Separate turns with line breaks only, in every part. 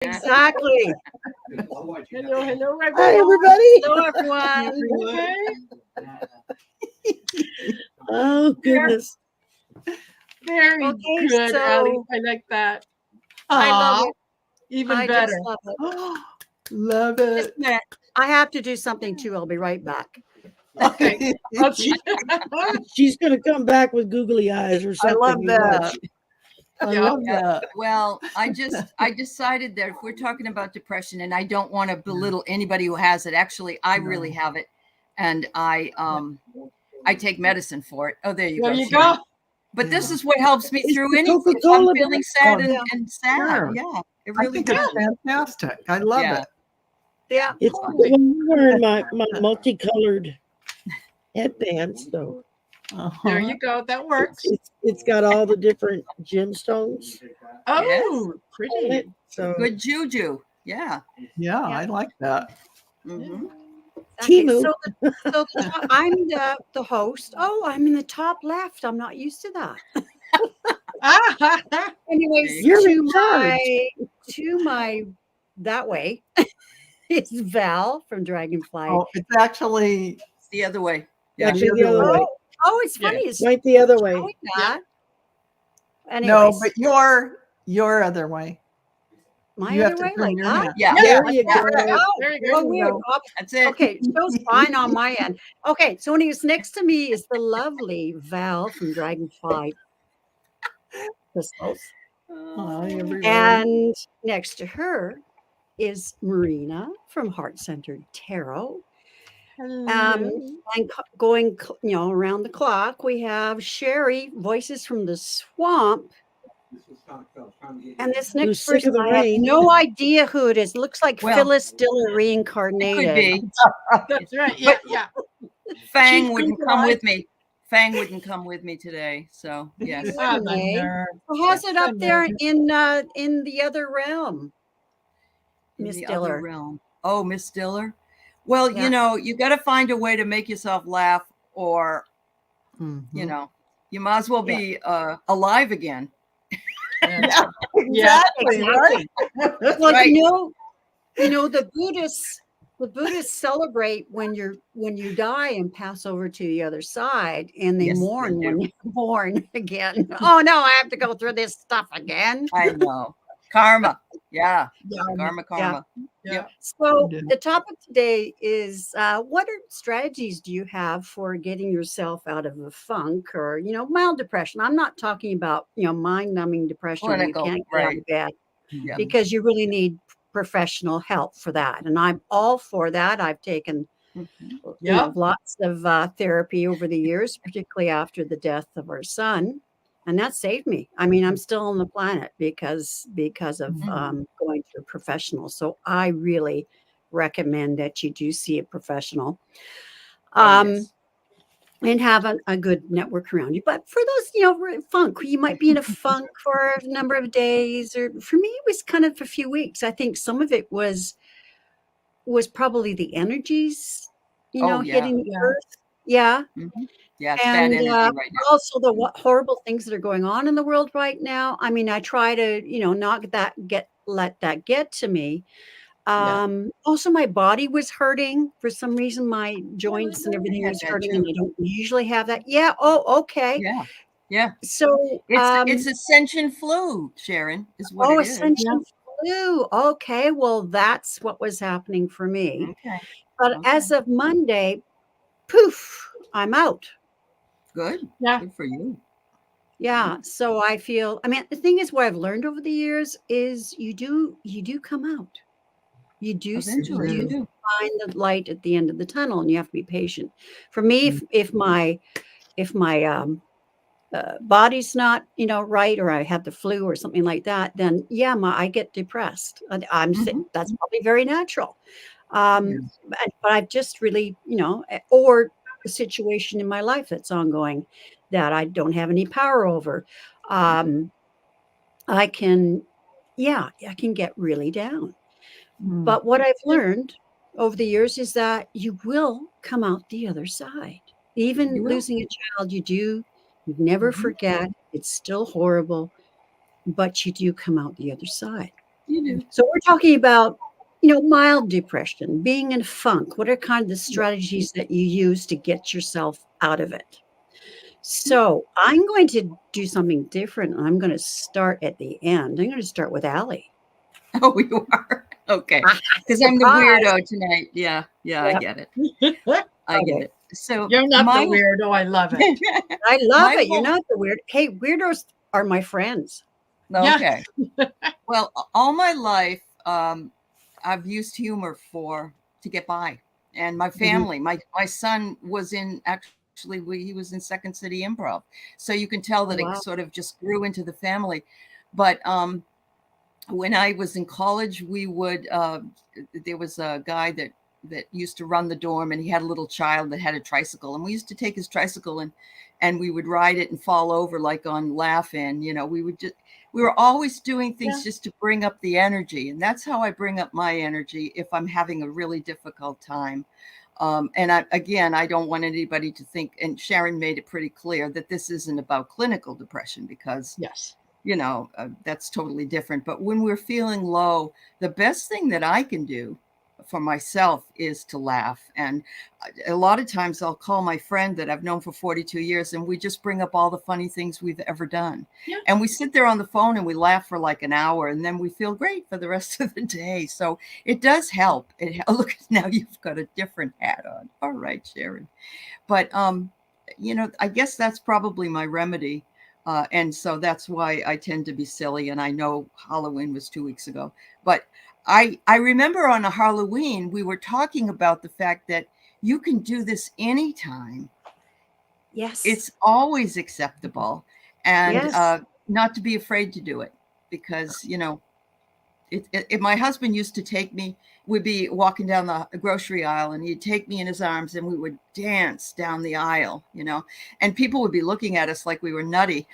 Exactly.
Hello, hello,
Hi, everybody.
Hello, everyone.
Oh, goodness.
Very
Okay,
good,
so-
Aley. I like that.
I love it.
Even
I
better.
just love it.
Love
Just
it.
a minute. I have to do something too. I'll be right back.
Okay. Oh,
She's going to come back with googly eyes or
I
something.
love
you
that.
watch. I
Yeah.
love
Yeah.
that.
Well, I decided that if we're talking about depression, and I don't want to belittle anybody who has it. Actually, I really have it, and I take medicine for it. Oh, there you
there
go.
you
Sharon.
go.
But this is what helps me
It's
through
the
anything. If
Coca-Cola
I'm feeling
brand.
sad
Yeah.
and sad.
Sure.
Yeah, it
I
really
think
does.
it's fantastic. I love
Yeah.
it.
Yeah.
It's when I'm wearing my multicolored headbands, though.
There you go. That works.
It's got all the different gemstones
Oh,
on
pretty.
it. So
Good juju. Yeah.
Yeah, I like that.
hmm
Okay,
Timu.
so I'm the host. Oh, I'm in the top left. I'm not used to that. Anyways,
You're
to
in charge.
my that way is Val from Dragonfly.
Oh, it's actually
It's the other way. Yeah.
Actually, the other way.
Oh, it's
Yeah.
funny. It's
Right the other way.
showing that.
no,
Anyways,
but your other way.
my
You
other
have to
way,
turn
like
your
that.
hand.
Yeah.
There you
Yeah.
go.
Oh,
Very good.
oh, weird.
That's it.
Okay, it shows fine on my end. Okay, so when he was next to me is the lovely Val from Dragonfly Crystals.
Hi, everyone.
And next to her is Marina from Heart Centered Tarot. And going, around the clock, we have Sherry, Voices from the Swamp. And this
Who's
next
sick of
person,
the
I have
rain.
no idea who it is. Looks like
Well,
Phyllis Diller
It
reincarnated.
could be.
That's right. Yeah, yeah.
Fang
She's
wouldn't
been
come
alive.
with me. Fang wouldn't come with me today. So yes.
Ah, the
Renee.
nerve.
So how's it up
The
there
nerve.
in the other realm,
In
Miss
the other
Diller?
realm. Oh, Miss Diller. Well,
Yeah.
you got to find a way to make yourself laugh, or you might as well be alive again.
Yeah,
Yeah.
exactly, right?
Well,
Right.
the Buddhists celebrate when you die and pass over to the other side, and they
Yes, they
mourn
do.
when you're born again. Oh no, I have to go through this stuff again.
I know. Karma. Yeah.
Yeah.
Karma.
Yeah.
So
Yeah.
the topic today is what strategies do you have for getting yourself out of a funk or mild depression? I'm not talking about mind-numbing depression where you
Clinical,
can't get out
right.
of bed,
Yeah.
because you really need professional help for that, and I'm all for that. I've taken
Mhm.
Yeah.
lots of therapy over the years, particularly after the death of our son, and that saved me. I mean, I'm still on the planet because of going to a professional. So I really recommend that you do see a professional.
Oh, yes.
And have a good network around you. But for those, funk, you might be in a funk for a number of days, or for me, it was kind of a few weeks. I think some of it was probably the energies,
Oh, yeah.
hitting the earth. Yeah.
Yeah, it's bad
And
energy right now.
also the horrible things that are going on in the world right now. I mean, I try to, not let that get to me. Also, my body was hurting for some reason. My joints and everything
had
was
that
hurting,
too.
and I don't usually have that. Yeah. Oh, okay.
Yeah. Yeah.
So,
It's ascension flu, Sharon, is what it is.
ascension flu. Okay, well, that's what was happening for me.
Okay.
But
Okay.
as of Monday, poof, I'm out.
Good.
Yeah.
Good for you.
Yeah. So I feel, the thing is, what I've learned over the years is you do come out. You do
Eventually you do.
find the light at the end of the tunnel, and you have to be patient. For me, if my body's not right, or I have the flu or something like that, then I get depressed. I'm that's probably very natural. But I've just really, or a situation in my life that's ongoing that I don't have any power over. I can get really down. But what I've learned over the years is that you will come out the other side. Even
You will.
losing a child, you never forget. It's still horrible, but you do come out the other side.
You do.
So we're talking about, mild depression, being in funk. What are kind of the strategies that you use to get yourself out of it? So I'm going to do something different. I'm going to start at the end. I'm going to start with Aley.
Oh, you are? Okay. Because I'm the weirdo tonight. Yeah. Yeah, I get it. I get it. So
You're not the weirdo. I love it.
I love it. You're not the weird. Hey, weirdos are my friends.
Okay. Well, all my life, I've used humor to get by. And my family, my son was he was in Second City Improv. So you can tell that it sort of just grew into the family. But when I was in college, we would, there was a guy that used to run the dorm, and he had a little child that had a tricycle, and we used to take his tricycle and we would ride it and fall over like on Laugh-In. We were always doing things just to bring up the energy. And that's how I bring up my energy if I'm having a really difficult time. And I don't want anybody to think, and Sharon made it pretty clear that this isn't about clinical depression, because that's totally different. But when we're feeling low, the best thing that I can do for myself is to laugh. And a lot of times I'll call my friend that I've known for 42 years, and we just bring up all the funny things we've ever done. And we sit there on the phone and we laugh for like an hour, and then we feel great for the rest of the day. So it does help. Look, now you've got a different hat on. All right, Sharon. But, I guess that's probably my remedy. And so that's why I tend to be silly. And I know Halloween was 2 weeks ago, but I remember on a Halloween, we were talking about the fact that you can do this anytime.
Yes.
It's always acceptable, and not to be afraid to do it, because, my husband used to take me, we'd be walking down the grocery aisle, and he'd take me in his arms, and we would dance down the aisle, and people would be looking at us like we were nutty.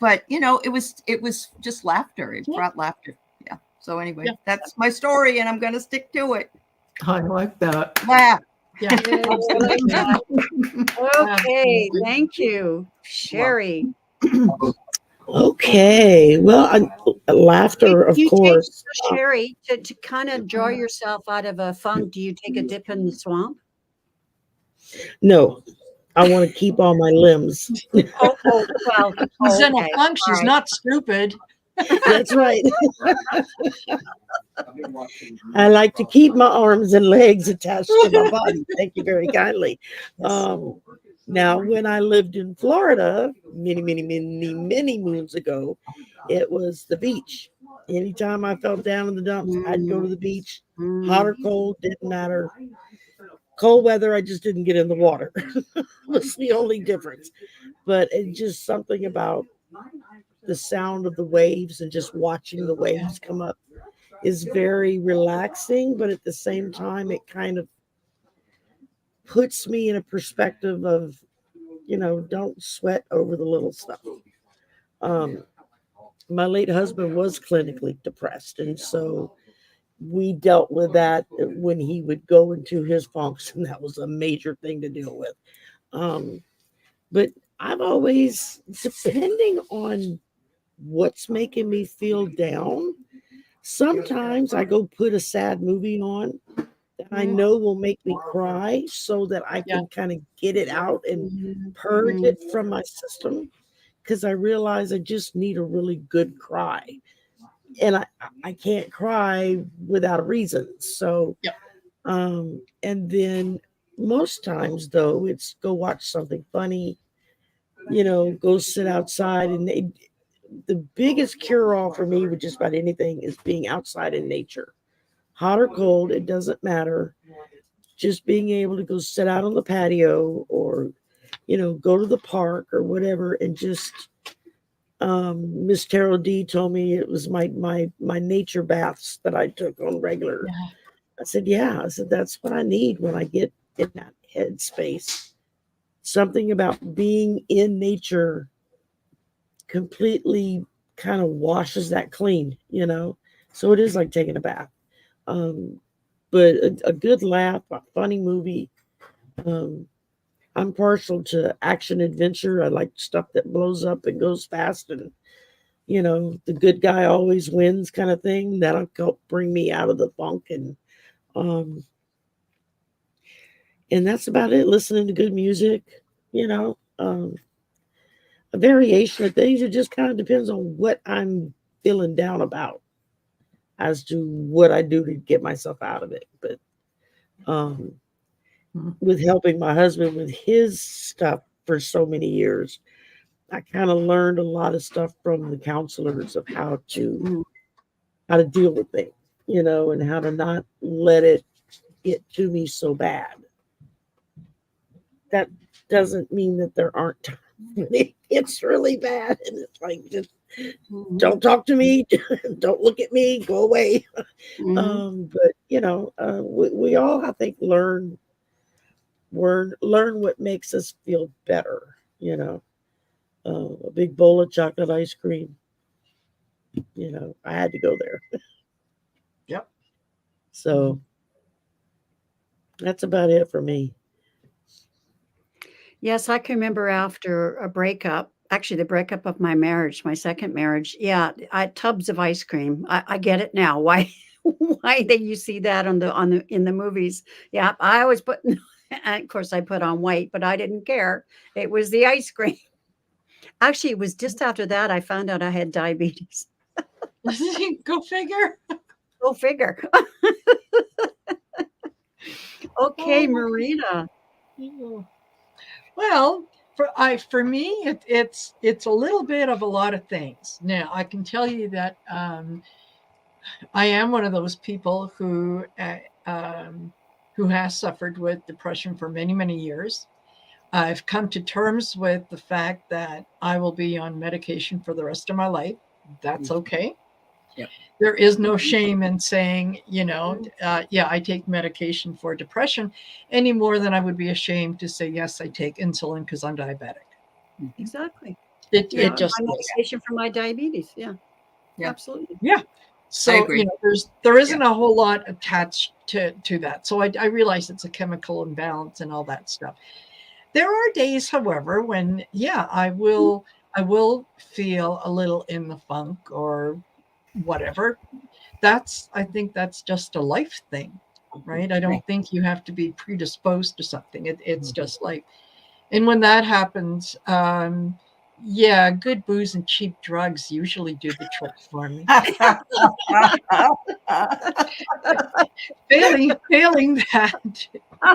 But, it was just laughter. It brought laughter. Yeah. So anyway, that's my story, and I'm going to stick to it.
I like that.
Laugh.
Yeah.
Okay. Thank you, Sherry.
Okay. Well, laughter, of course.
Sherry, to kind of draw yourself out of a funk, do you take a dip in the swamp?
No, I want to keep all my limbs.
Well,
She's in a funk. She's not stupid.
That's right. I like to keep my arms and legs attached to my body. Thank you very kindly. Now, when I lived in Florida many moons ago, it was the beach. Anytime I felt down in the dumps, I'd go to the beach. Hot or cold, didn't matter. Cold weather, I just didn't get in the water. Was the only difference. But it's just something about the sound of the waves and just watching the waves come up is very relaxing, but at the same time, it kind of puts me in a perspective of, don't sweat over the little stuff. My late husband was clinically depressed, and so we dealt with that when he would go into his funks, and that was a major thing to deal with. But I've always, depending on what's making me feel down, sometimes I go put a sad movie on that I know will make me cry, so that I can kind of get it out and purge it from my system, because I realize I just need a really good cry, and I can't cry without a reason. So and then most times, though, it's go watch something funny, go sit outside. And the biggest cure-all for me with just about anything is being outside in nature. Hot or cold, it doesn't matter. Just being able to go sit out on the patio, or, go to the park or whatever, and just, Miss Terrell D told me it was my nature baths that I took on regular. I said, that's what I need when I get in that headspace. Something about being in nature completely kind of washes that clean, So it is like taking a bath. But a good laugh, a funny movie. I'm partial to action adventure. I like stuff that blows up and goes fast, and the good guy always wins kind of thing. That'll help bring me out of the funk. Um, and that's about it. Listening to good music, a variation of things. It just kind of depends on what I'm feeling down about as to what I do to get myself out of it. But with helping my husband with his stuff for so many years, I kind of learned a lot of stuff from the counselors of how to deal with things, and how to not let it get to me so bad. That doesn't mean that there aren't times when it's really bad and it's like, just don't talk to me, don't look at me, go away. But we all, I think, learn what makes us feel better. A big bowl of chocolate ice cream. I had to go there.
Yep.
So that's about it for me.
Yes, I can remember after a breakup, actually the breakup of my marriage, my second marriage. Yeah, tubs of ice cream. I get it now. Why you see that in the movies? Yeah, I always put. And of course, I put on white, but I didn't care. It was the ice cream. Actually, it was just after that I found out I had diabetes.
Go figure.
Go figure. Okay, Marina.
Well, for me, it's a little bit of a lot of things. Now, I can tell you that I am one of those people who has suffered with depression for many, many years. I've come to terms with the fact that I will be on medication for the rest of my life. That's okay.
Yep.
There is no shame in saying, yeah, I take medication for depression any more than I would be ashamed to say, yes, I take insulin because I'm diabetic.
Exactly.
It just
my medication for my diabetes. Yeah. Absolutely.
Yeah. So there isn't a whole lot attached to that. So I realize it's a chemical imbalance and all that stuff. There are days, however, when I will feel a little in the funk or whatever. I think that's just a life thing, right? I don't think you have to be predisposed to something. It's just like, and when that happens, good booze and cheap drugs usually do the trick for me. failing that,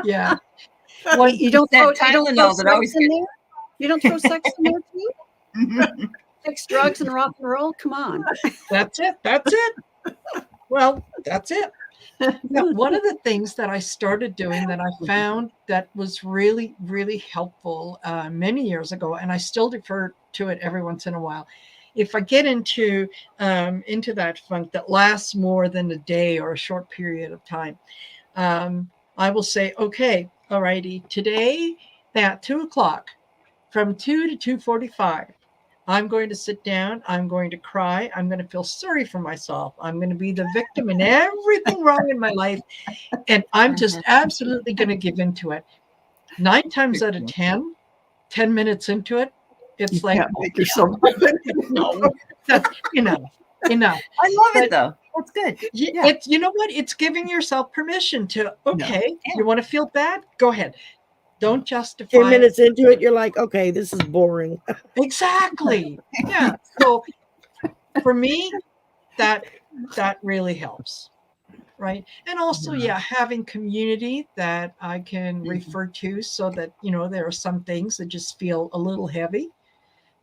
yeah.
You don't throw
Tylenol that always
in there? You don't throw sex in there too? Sex, drugs, and rock and roll? Come on.
That's it. Well, that's it. Now, one of the things that I started doing that I found that was really, really helpful many years ago, and I still defer to it every once in a while. If I get into that funk that lasts more than a day or a short period of time, I will say, okay, all righty, today at 2:00, from 2 to 2:45, I'm going to sit down. I'm going to cry. I'm going to feel sorry for myself. I'm going to be the victim in everything wrong in my life. And I'm just absolutely going to give into it. 9 times out of 10 minutes into it, it's like,
make yourself
no, that's enough.
I love it though. That's good.
It's, you know what? It's giving yourself permission to, you want to feel bad? Go ahead. Don't justify
10 minutes into it, you're like, okay, this is boring.
Exactly. Yeah. So for me, that really helps. Right. And also, having community that I can refer to so that, there are some things that just feel a little heavy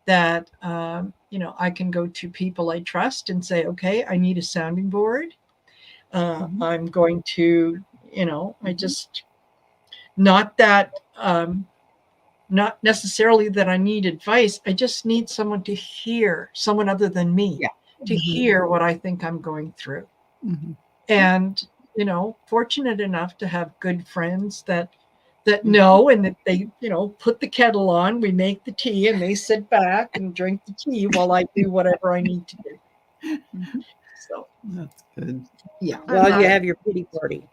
that, I can go to people I trust and say, okay, I need a sounding board. I'm going to, I just, not that, not necessarily that I need advice. I just need someone to hear, someone other than me, to hear what I think I'm going through. And, fortunate enough to have good friends that know, and that they, put the kettle on, we make the tea, and they sit back and drink the tea while I do whatever I need to do. So
that's good.
Yeah.
Well, you have your pity party.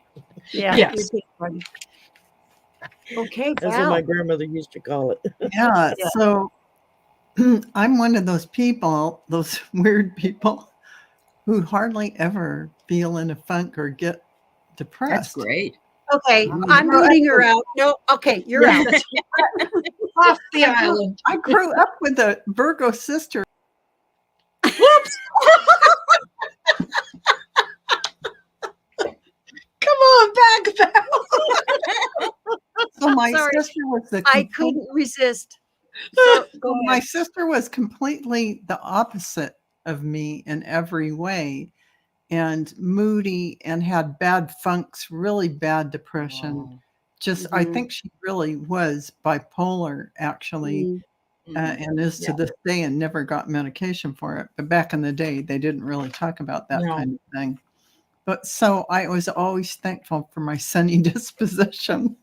Yeah.
Yes.
Okay.
That's what my grandmother used to call it.
Yeah. So I'm one of those people, those weird people who hardly ever feel in a funk or get depressed.
That's great.
Okay,
Wow.
I'm booting her out. No, okay, you're out.
Off the island.
I grew up with a Virgo sister.
Whoops. Come on, back.
So my
Sorry,
sister was the
I couldn't resist. So go
my
ahead.
sister was completely the opposite of me in every way, and moody, and had bad funks, really bad depression.
Wow.
Just I
Mhm.
think she really was bipolar, actually.
Mm.
And is to this day, and never got medication for it. But back in the day, they didn't really talk about that
No.
kind of thing. But so I was always thankful for my sunny disposition,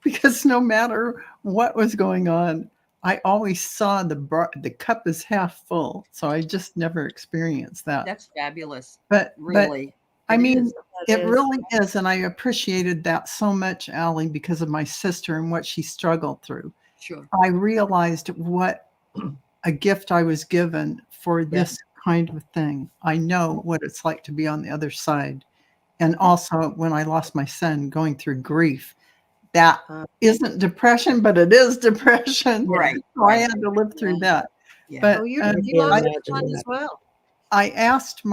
because no matter what was going on, I always saw the cup is half full. So I just never experienced that.
That's fabulous.
But
Really.
I
It
mean,
is.
That
it
is.
really is, and I appreciated that so much, Allie, because of my sister and what she struggled through.
Sure.
I realized what a gift I was given for this kind of thing. I know what it's like to be on the other side. And also when I lost my son, going through grief, that isn't depression, but it is depression.
Right.
So I had to live through that.
Yeah.
But
Oh, you
can't
lost your
imagine
son
that.
as well.
I asked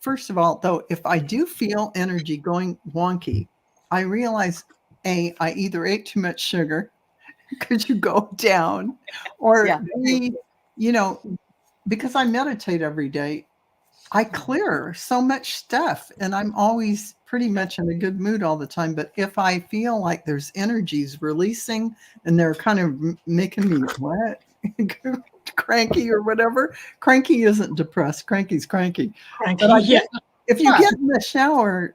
first of all, though, if I do feel energy going wonky, I realize, I either ate too much sugar, because you go down, or
Yeah.
B, because I meditate every day, I clear so much stuff, and I'm always pretty much in a good mood all the time. But if I feel like there's energies releasing and they're kind of making me cranky or whatever, cranky isn't depressed. Cranky's cranky.
Cranky.
But
Yeah.
if you get in the shower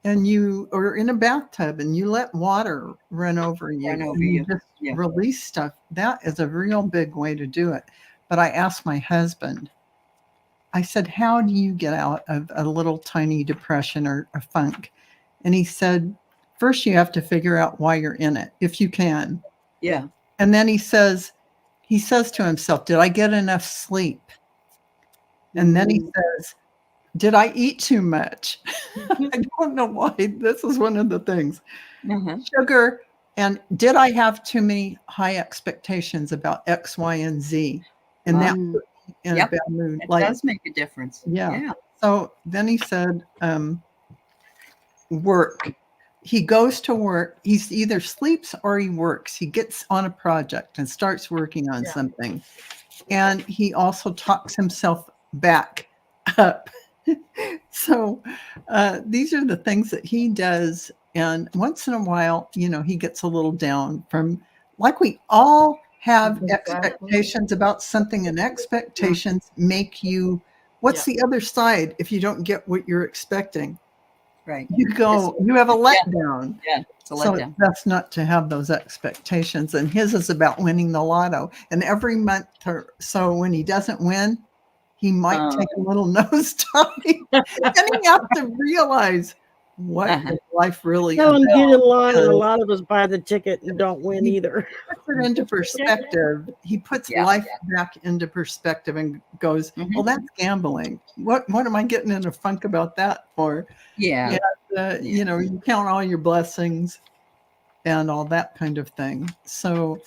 and or in a bathtub and you let water run over you,
Run over
and you
you.
just
Yeah.
release stuff, that is a real big way to do it. But I asked my husband, I said, how do you get out of a little tiny depression or a funk? And he said, first you have to figure out why you're in it, if you can.
Yeah.
And then he says to himself, did I get enough sleep? And then he says, did I eat too much? I don't know why. This is one of the things.
Uh-huh.
Sugar. And did I have too many high expectations about X, Y, and Z? And that put me in a bad mood.
It does make a difference.
Yeah. So then he said, work. He goes to work. He either sleeps or he works. He gets on a project and starts working on something. And he also talks himself back up. So these are the things that he does. And once in a while, he gets a little down from, like, we all have expectations about something, and expectations make you, what's the other side if you don't get what you're expecting?
Right.
You have a letdown.
Yeah. It's a
So
letdown.
it's best not to have those expectations. And his is about winning the lotto. And every month or so when he doesn't win, he might take a little nosedive. And you have to realize what is life really
Tell him
about.
get in line, and a lot of us buy the ticket and don't win either.
Puts it into perspective. He puts life back into perspective and goes, well, that's gambling. What am I getting in a funk about that for?
Yeah.
And, you count all your blessings and all that kind of thing. So,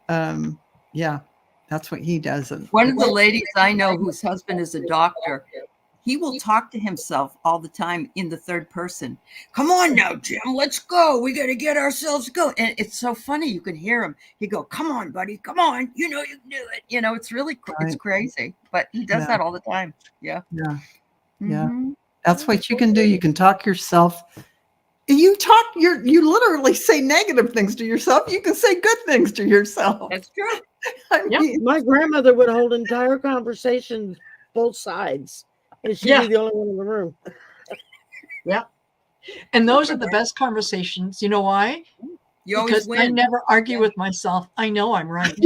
that's what he does.
One of the ladies I know whose husband is a doctor, he will talk to himself all the time in the third person. Come on now, Jim, let's go. We got to get ourselves going. And it's so funny. You can hear him. He go, come on, buddy. Come on. You know you can do it. It's really, it's crazy. But he does that all the time. Yeah.
Yeah. Yeah. That's what you can do. You can talk yourself. You literally say negative things to yourself. You can say good things to yourself.
That's true.
I mean,
my grandmother would hold entire conversations, both sides, and she'd be the only one in the room.
Yeah. And those are the best conversations. You know why?
You always
because
win.
I never argue with myself. I know I'm right.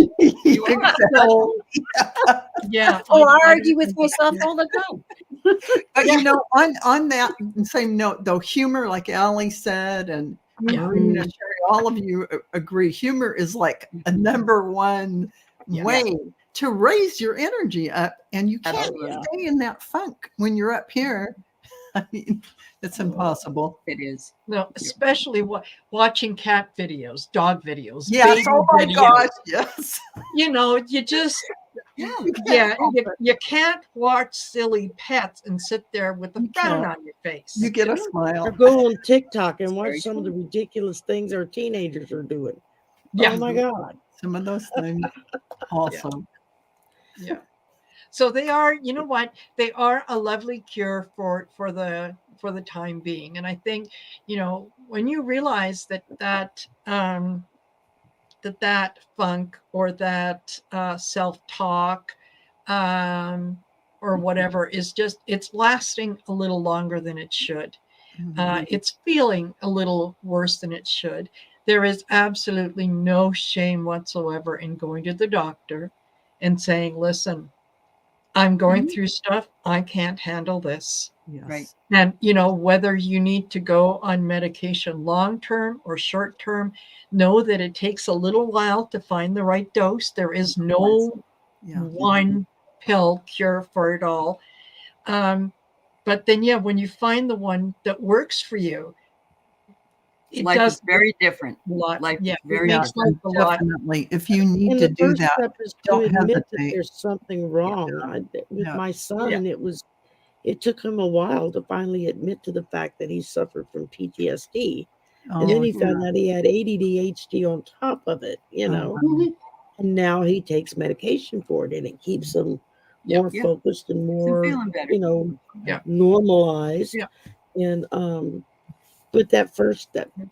Yeah.
Oh, I argue with myself all the time.
But on that same note, though, humor, like Allie said, and Marina, Sherry, all of you agree, humor is like a number one way to raise your energy up, and you can't
Absolutely.
stay in that funk when you're up here. I mean, it's impossible.
It is.
No, especially watching cat videos, dog videos.
Yes.
baby
Oh my
videos.
gosh. Yes.
You know, you just,
Yeah.
you can't watch silly pets and sit there with a
You
frown
can't.
on your face.
You get a
Or
smile.
go on TikTok and
very
watch some of the
true.
ridiculous things our teenagers are doing.
Yeah.
Oh my God.
Some of those things also.
Yeah. So they are, you know what? They are a lovely cure for the time being. And I think, you know, when you realize that funk or that self-talk or whatever is just, it's lasting a little longer than it should. It's feeling a little worse than it should. There is absolutely no shame whatsoever in going to the doctor and saying, listen, I'm going through stuff. I can't handle this.
Yes.
Right.
And, you know, whether you need to go on medication long-term or short-term, know that it takes a little while to find the right dose. There is no
Yeah.
one pill cure for it all. But then, yeah, when you find the one that works for you, it
Life
does
is very different.
a lot.
Life
Yeah,
is
it
very
makes life a lot.
Definitely. If you need
And
to
the
do
first
that,
step is to
don't
admit that
hesitate.
there's something wrong. With
Yeah.
my son,
Yeah.
it took him a while to finally admit to the fact that he suffered from PTSD.
Oh,
And then he
yeah.
found out he had ADHD on top of it, you know.
Mhm.
And now he takes medication for it, and it keeps him
Yeah.
more
Yeah.
focused and
I'm
more,
feeling better.
you know,
Yeah.
normalized.
Yeah.
And but that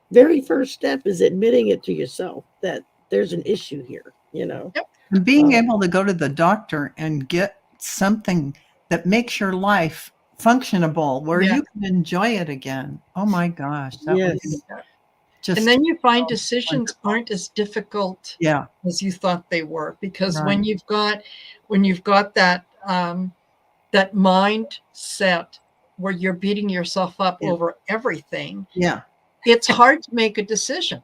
very first step is admitting it to yourself that there's an issue here, you know.
Yep.
And being able to go to the doctor and get something that makes your life functionable, where
Yeah.
you can enjoy it again. Oh my gosh, that
Yes.
was just
And then you find decisions aren't as difficult
yeah,
as you thought they were, because
Right.
when you've got that that mindset where you're beating yourself up
Yeah.
over everything,
yeah,
it's hard to make a decision.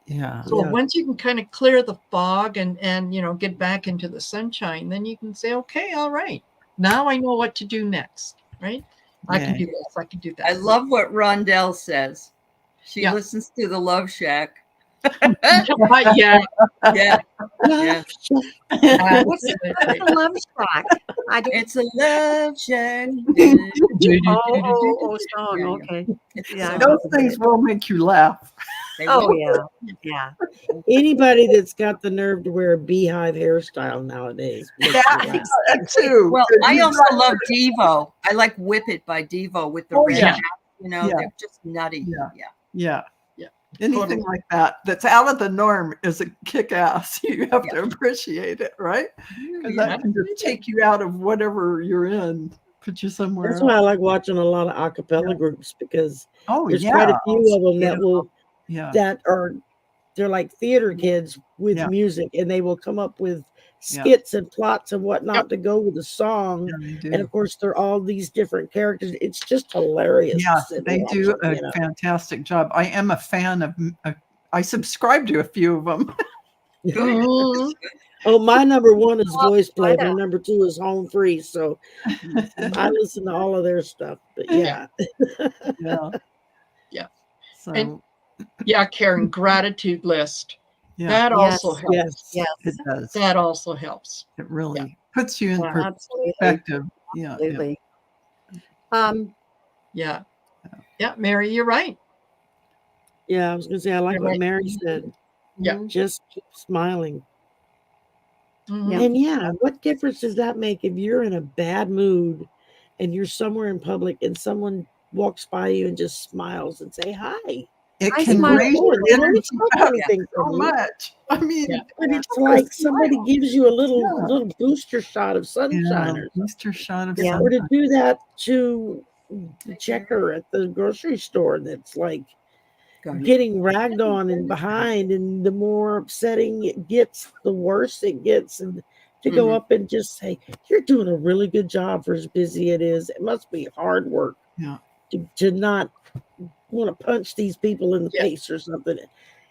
yeah.
So
Yeah.
once you can kind of clear the fog and you know, get back into the sunshine, then you can say, okay, all right, now I know what to do next, right? I can
Yeah.
do this, I can do that.
I love what Rondell says. She
Yeah.
listens to the Love Shack.
Yeah.
Yeah. Yeah.
Absolutely.
Love Shack. I do.
It's a love shack.
Oh, song.
Yeah, yeah.
Okay. Yeah. I
So-
Those
remember
things
it.
will make you laugh.
They
Oh
will.
yeah.
Anybody that's got the nerve to wear a beehive hairstyle nowadays makes me laugh.
That too.
Well, I also love Devo. I like Whip It by Devo with the
Oh,
red
yeah.
hat. You know,
Yeah.
they're just nutty.
Yeah.
Yeah.
Yeah.
Yeah.
Anything
Totally.
like that's out of the norm is a kick ass. You have to appreciate it, right? Because that can just take you out of whatever you're in, put you somewhere
That's
else.
why I like watching a lot of a cappella groups, because
Oh,
there's
yeah.
quite a few of them that
Yeah.
they're like theater kids with
Yeah.
music, and they will come up with
Yeah.
skits and plots and whatnot to go with the song.
Yeah, they do.
And of course, they're all these different characters. It's just hilarious.
Yeah,
to sit and
they
watch
do
it,
a
you know?
fantastic job. I am a fan of. I subscribe to a few of them.
Mhm.
Oh, my number one is
Oh,
Voice Play.
I
My
know.
number two is Home Free. So I listen to all of their stuff. But yeah,
Yeah.
Yeah.
So
And- Yeah, Karen, gratitude list.
yeah,
That
Yes.
also helps.
yes,
Yes.
it does.
That also helps.
It really puts you in
Yeah.
Absolutely.
perspective. Yeah.
Absolutely.
Yeah. Yeah, Mary, you're right.
yeah. I was gonna say I like
You're
what
right.
Mary said.
Yeah.
Mhm.
Just keep smiling.
Mhm.
Yeah.
And yeah, what difference does that make if you're in a bad mood and you're somewhere in public and someone walks by you and just smiles and say hi?
It
I
can
smile
raise
too.
your
It don't
energy
cost
up
anything
so
from you,
much. I mean,
Yeah.
but it's
a
like somebody
smile.
gives you a little
Yeah.
little booster shot of sunshine, or
booster shot of
Yeah.
or to
sunshine.
do that to the checker at the grocery store that's like getting ragged on and behind, and the more upsetting it gets, the worse it gets. And to go
Mhm.
up and just say, you're doing a really good job for as busy it is. It must be hard work
Yeah.
to not want to punch these people in the
Yeah.
face or something.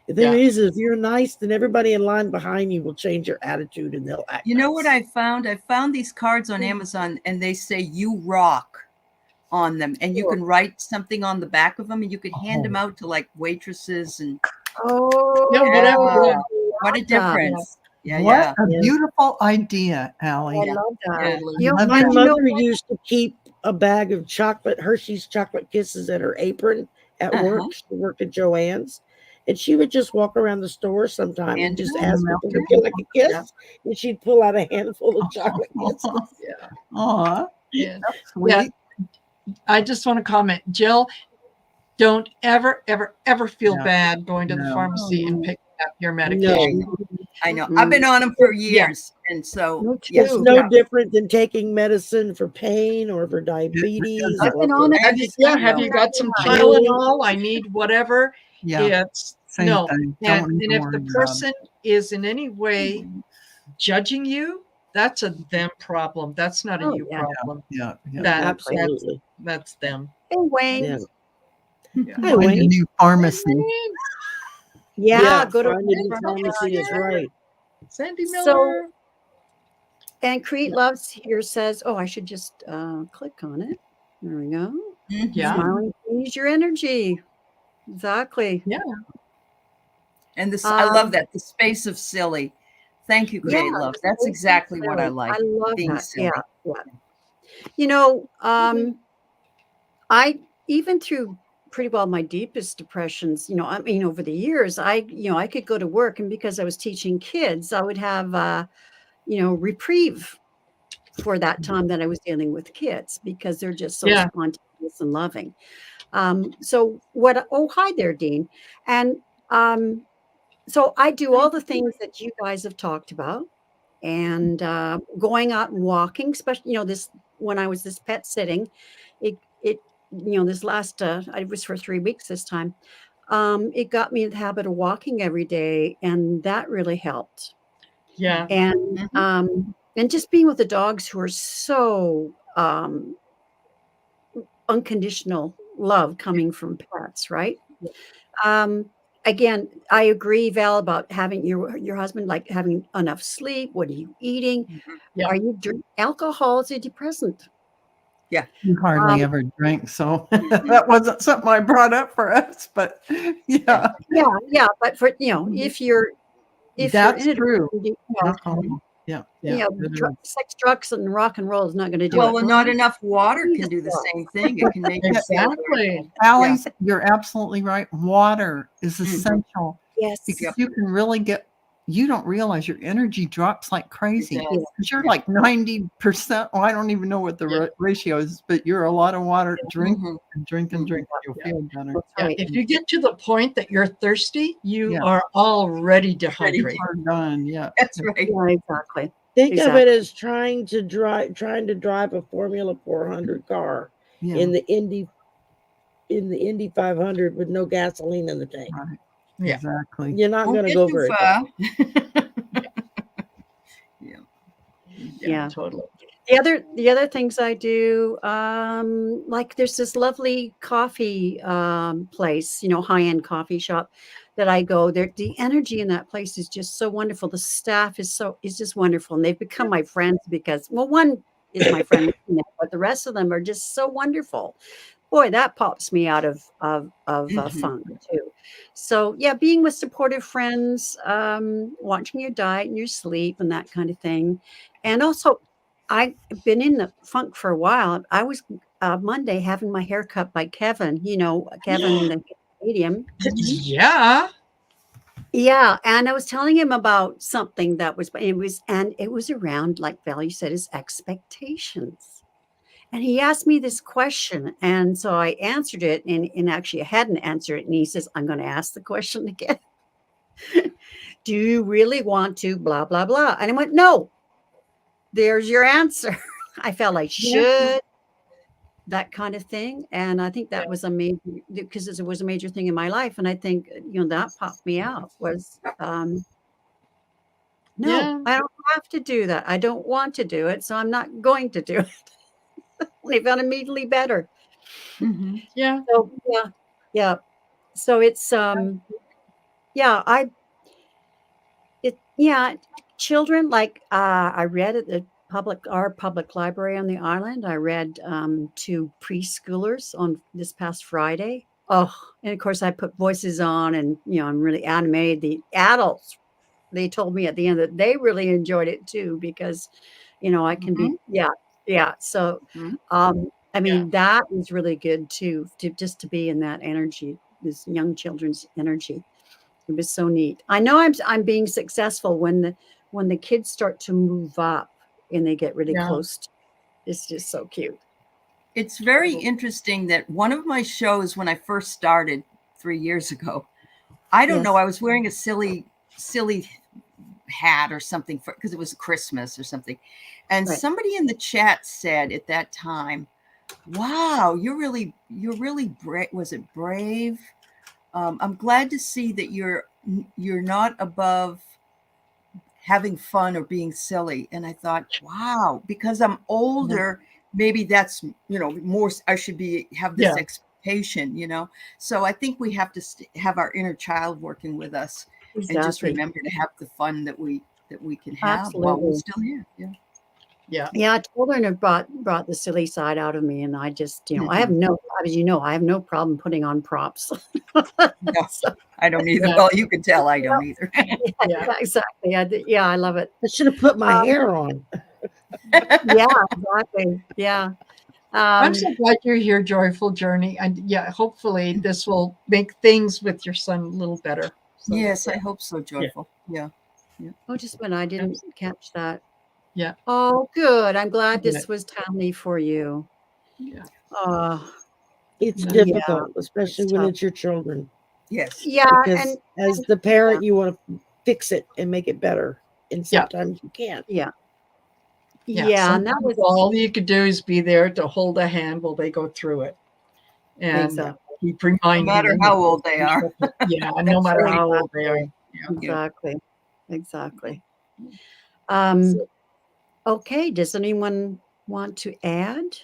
The thing is, if you're nice, then everybody in line behind you will change their attitude and they'll act
You know
nice.
what I found? I found these cards on Amazon and they say "You rock" on them, and you can write something on the back of them, and you could hand them out to like waitresses and
Oh,
Yeah, whatever.
yeah, what a difference. Yeah,
What
yeah.
a
Yes.
beautiful idea, Allie.
I
Yeah,
love that.
totally.
You know,
Love
My
that.
you know
mother
what?
used to keep a bag of chocolate, Hershey's chocolate kisses in her apron at work. She worked at Joann's. And she would just walk around the store sometime and just ask if they would get like a kiss.
Yeah.
And she'd pull out a handful of chocolate kisses.
Yeah.
Aw,
Yeah.
that's sweet.
Yeah. I just want to comment, Jill, don't ever, ever, ever feel
No.
bad going to the
No.
pharmacy and picking up your
No,
medication.
I know. I've been on them for years, and so
Me
it's
too.
no
Yeah.
different than taking medicine for pain or for diabetes.
I've
or
been
for-
on it.
Have you, yeah, have you got some Tylenol? I need whatever.
Yeah,
It's
same
no.
thing.
And,
Don't
and
even
if
worry
the
about it.
person is in any way judging you, that's a them problem. That's not a
Oh,
you
yeah.
problem.
Yeah, yeah.
Absolutely.
That's them.
Hey, Wayne.
Yeah.
Yeah.
Hi,
Find a
Wayne.
new pharmacy.
Yeah, go to
finding a pharmacy is right.
Sandy Miller.
So, and Crete Loves here says, oh, I should just click on it. There we go.
Yeah.
Smiling, use your energy. Exactly.
Yeah.
And this, I love that, the space of silly. Thank you,
Yeah,
Create Love.
the
That's
space of
exactly what I
silly.
like.
I love
being
that.
silly.
Yeah, yeah. You know, I even through pretty well my deepest depressions, you know, I mean, over the years, I could go to work, and because I was teaching kids, I would have, reprieve for that time that I was dealing with kids because they're just so
Yeah.
spontaneous and loving. So what? Oh, hi there, Dean. And so I do all the things that you guys have talked about, and going out and walking, especially this when I was this pet sitting, it this last I was for 3 weeks this time. It got me in the habit of walking every day, and that really helped.
Yeah.
And just being with the dogs who are so unconditional love coming from pets, right? Again, I agree, Val, about having your husband like having enough sleep. What are you eating?
Yeah.
Are you drinking alcohol? Is a depressant.
You hardly ever drink, so that wasn't something I brought up for us. But yeah,
Yeah. But for if you're
that's
in a
true.
depression,
Yeah,
sex, drugs, and rock and roll is not going to do
Well,
it.
and not enough water can do the same thing. It can make you feel
Exactly.
Allie, you're absolutely right. Water is essential
Yes.
because you can really you don't realize your energy drops like crazy.
It does.
Because you're like 90%. Well, I don't even know what the ratio is, but you're a lot of water. Drink and drink and drink. You'll feel better.
Yeah.
Right.
If you get to the point that you're thirsty, you
Yeah.
are already dehydrated.
We're done. Yeah.
That's right.
Yeah, exactly.
Think of
Exactly.
it as trying to drive a Formula 400 car
Yeah.
in the Indy 500 with no gasoline in the tank.
Right.
Yeah.
Exactly.
You're not
Won't
going to
get
go
too
very far.
far.
Yeah.
Totally.
The other things I do, like there's this lovely coffee place, high-end coffee shop that I go there. The energy in that place is just so wonderful. The staff is just wonderful, and they've become my friends because, well, one is my friend, but the rest of them are just so wonderful. Boy, that pops me out of funk too. So yeah, being with supportive friends, watching your diet and your sleep and that kind of thing, and also I've been in the funk for a while. I was Monday having my hair cut by Kevin. Kevin the medium.
Yeah.
Yeah, and I was telling him about something that it was around, like Valerie said, his expectations. And he asked me this question, and so I answered it, and actually I hadn't answered it. And he says, "I'm going to ask the question again. Do you really want to blah blah blah?" And I went, "No. There's your answer." I felt I should, that kind of thing, and I think that was a major because it was a major thing in my life, and I think that popped me out was no,
Yeah.
I don't have to do that. I don't want to do it, so I'm not going to do it. I felt immediately better.
Yeah.
So yeah. So it's yeah, children like I read at the our public library on the island. I read to preschoolers on this past Friday. Oh, and of course I put voices on, and I'm really animated. The adults, they told me at the end that they really enjoyed it too, because I can be yeah. So
Mhm.
I mean that was really good too, to just to be in that energy, this young children's energy. It was so neat. I know I'm being successful when the kids start to move up and they get really
Yeah.
close. It's just so cute.
It's very interesting that one of my shows, when I first started 3 years ago, I don't know,
Yes.
I was wearing a silly hat or something because it was Christmas or something. And
Right.
somebody in the chat said at that time, wow, you're really brave. Was it brave? I'm glad to see that you're not above having fun or being silly. And I thought, wow, because I'm older, maybe that's, more, I should have this
Yeah.
expectation. So I think we have to have our inner child working with us and just
Exactly.
remember to have the fun that we can have while we're
Absolutely.
still here. Yeah.
Yeah, children have brought the silly side out of me, and I just, I have I have no problem putting on props.
No,
So,
I don't either.
Yeah.
Well, you can tell I don't either.
Yeah.
exactly. I love it.
I should have put my hair on.
Yeah, exactly. Yeah.
I'm so glad you're here, Joyful Journey. And hopefully this will make things with your son a little better. So,
Yes, I hope so, Joyful. Yeah.
Oh, just a minute. I didn't catch that.
Yeah.
Oh, good. I'm glad
Good.
this was timely for you.
Yeah.
It's
Yeah.
difficult, especially
It's
when
tough.
it's your children.
Yes.
Yeah,
Because as the parent, you want to fix it and make it better. And sometimes you can't.
yeah.
Yeah.
And that was
all you could do is be there to hold a hand while they go through it. And
exactly.
keep reminding
No matter
them.
how old they are.
Yeah, no matter how old they are.
Exactly. Okay. Does anyone want to add?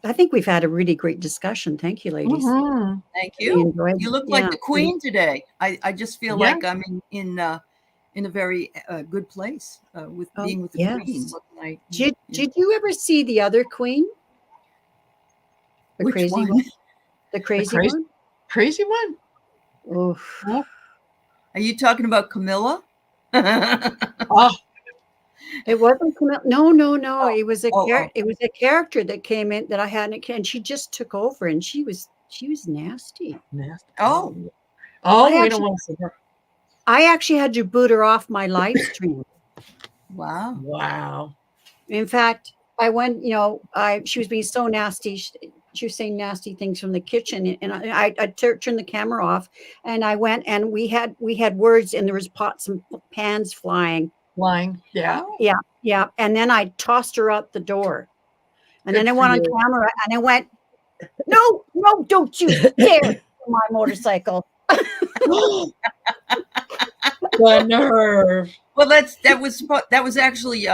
I think we've had a really great discussion. Thank you, ladies.
Mhm.
Thank
Really
you.
enjoyed
You
it.
look like the queen today. I just feel
Yeah.
like I'm in a very good place with
Oh,
being with the
yes.
queen. Looking like,
Did you ever see the other queen? The
Which
crazy
one?
The crazy
crazy-
one?
Crazy one.
Oof.
Oh,
Are you talking about Camilla?
oh,
It wasn't no. It was
oh.
it was a character that came in that I hadn't, and she just took over, and she was nasty.
nasty.
Oh.
Oh,
I
we
actually-
don't want to see her.
I actually had to boot her off my live stream.
Wow.
Wow.
In fact, I went, she was being so nasty. She was saying nasty things from the kitchen, and I turned the camera off, and I went, and we had words, and there was pots and pans flying.
Flying. Yeah.
Oh.
Yeah. And then I tossed her out the door, and then
Good
I
for
went on
you.
camera, and I went, no, don't you dare on my motorcycle.
The nerve.
Well, that was actually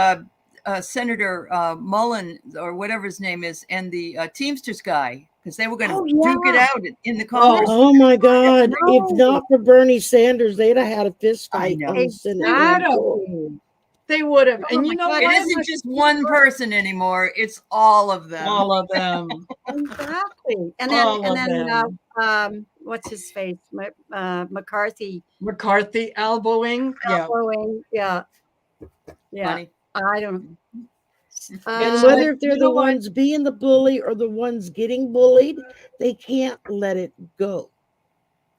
Senator Mullen or whatever his name is, and the Teamsters guy, because they were going to duke it out in the Congress.
Oh my God.
No.
If not for Bernie Sanders, they'd have had a fist
I
fight
know.
on the Senate.
Exactly. They would have.
Oh
And
my
you know
God.
It
what?
isn't just one person anymore; it's all of them.
All of them.
Exactly. And
All of
then what's his face? McCarthy.
McCarthy elbowing. Yeah.
Elbowing. Yeah.
Funny.
I don't know.
And whether they're
you know
the
what?
ones being the bully or the ones getting bullied, they can't let it go.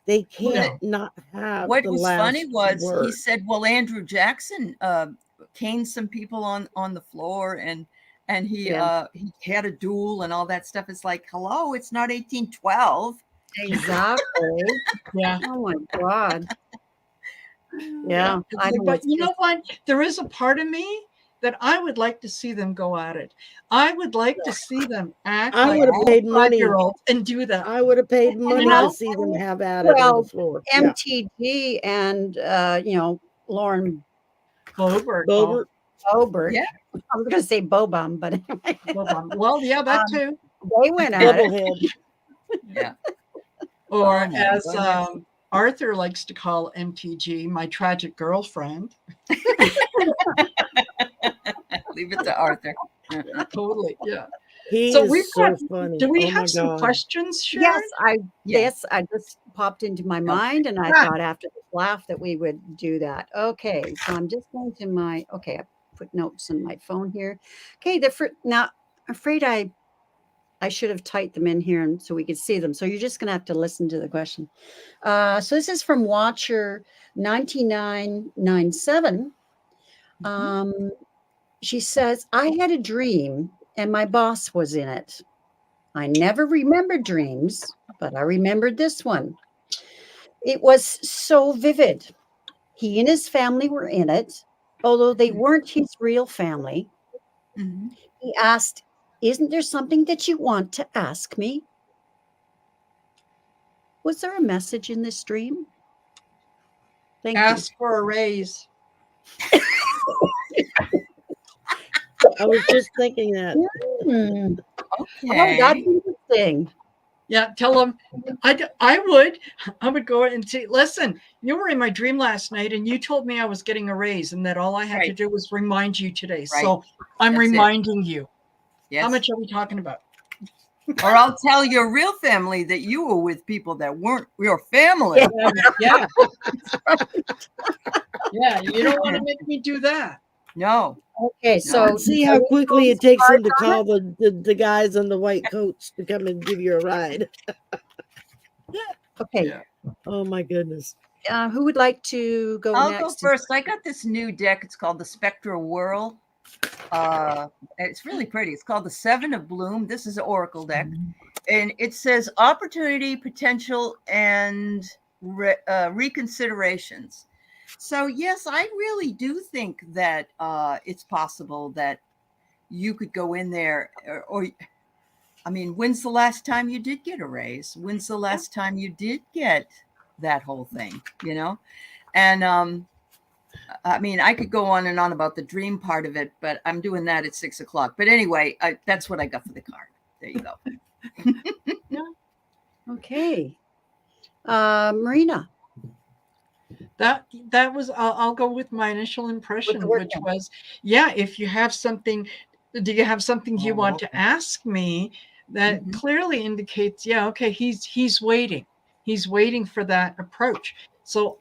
They can't not have
What
the
was
last
funny was
word.
he said, "Well, Andrew Jackson caned some people on the floor, and he had a duel and all that stuff." It's like, hello, it's not 1812.
Exactly.
Yeah.
Oh my God. Yeah.
But you know what? There is a part of me that I would like to see them go at it. I would like to see them act
I
like
would have paid money.
5-year-olds and do that.
I would have paid money
know?
to see them have at it on
Well,
the floor. Yeah.
MTG and Lauren
Boebert.
Boebert.
Boebert.
Yeah.
I was going to say Bobum, but anyway.
Well, yeah, that too.
They went at it.
Bubblehead.
Yeah.
Or
Oh my
as
goodness.
Arthur likes to call MTG my tragic girlfriend.
Leave it to Arthur.
Totally, yeah.
He
So
is
we've
so
got.
funny.
Do we
Oh my
have some
God.
questions, Sharon?
Yes, I just popped into my mind, and I thought after this laugh that we would do that. Okay, so I'm just going to I put notes on my phone here. Okay, now I'm afraid I should have typed them in here and so we could see them. So you're just gonna have to listen to the question. So this is from Watcher 9997. She says, I had a dream and my boss was in it. I never remembered dreams, but I remembered this one. It was so vivid. He and his family were in it, although they weren't his real family. He asked, isn't there something that you want to ask me? Was there a message in this dream? Thank
Ask for a raise.
I was just thinking that.
you.
Okay.
Oh, that's interesting.
Yeah, tell them. I would go and say, listen, you were in my dream last night and you told me I was getting a raise and that all I had to do was remind you today.
Right.
So I'm
That's it.
reminding you.
Yes.
How much are we talking about?
Or I'll tell your real family that you were with people that weren't your family.
Yeah. Yeah, you don't want to make me do that.
No.
Okay, so
See how quickly it takes him to call the guys in the white coats to come and give you a ride.
okay,
Yeah.
Oh my goodness.
who would like to go
I'll
next?
go first. I got this new deck. It's called the Spectral Whirl. It's really pretty. It's called the Seven of Bloom. This is an oracle deck. And it says opportunity, potential, and reconsiderations. So, yes, I really do think that it's possible that you could go in there or I mean, when's the last time you did get a raise? When's the last time you did get that whole thing, you know? And I mean, I could go on and on about the dream part of it, but I'm doing that at 6 o'clock. But anyway, that's what I got for the card. There you go.
Okay. Marina.
That was, I'll go with my initial impression, which was, yeah, if you have something, do you have something you want to ask me? That clearly indicates, yeah, okay, he's waiting. He's waiting for that approach. So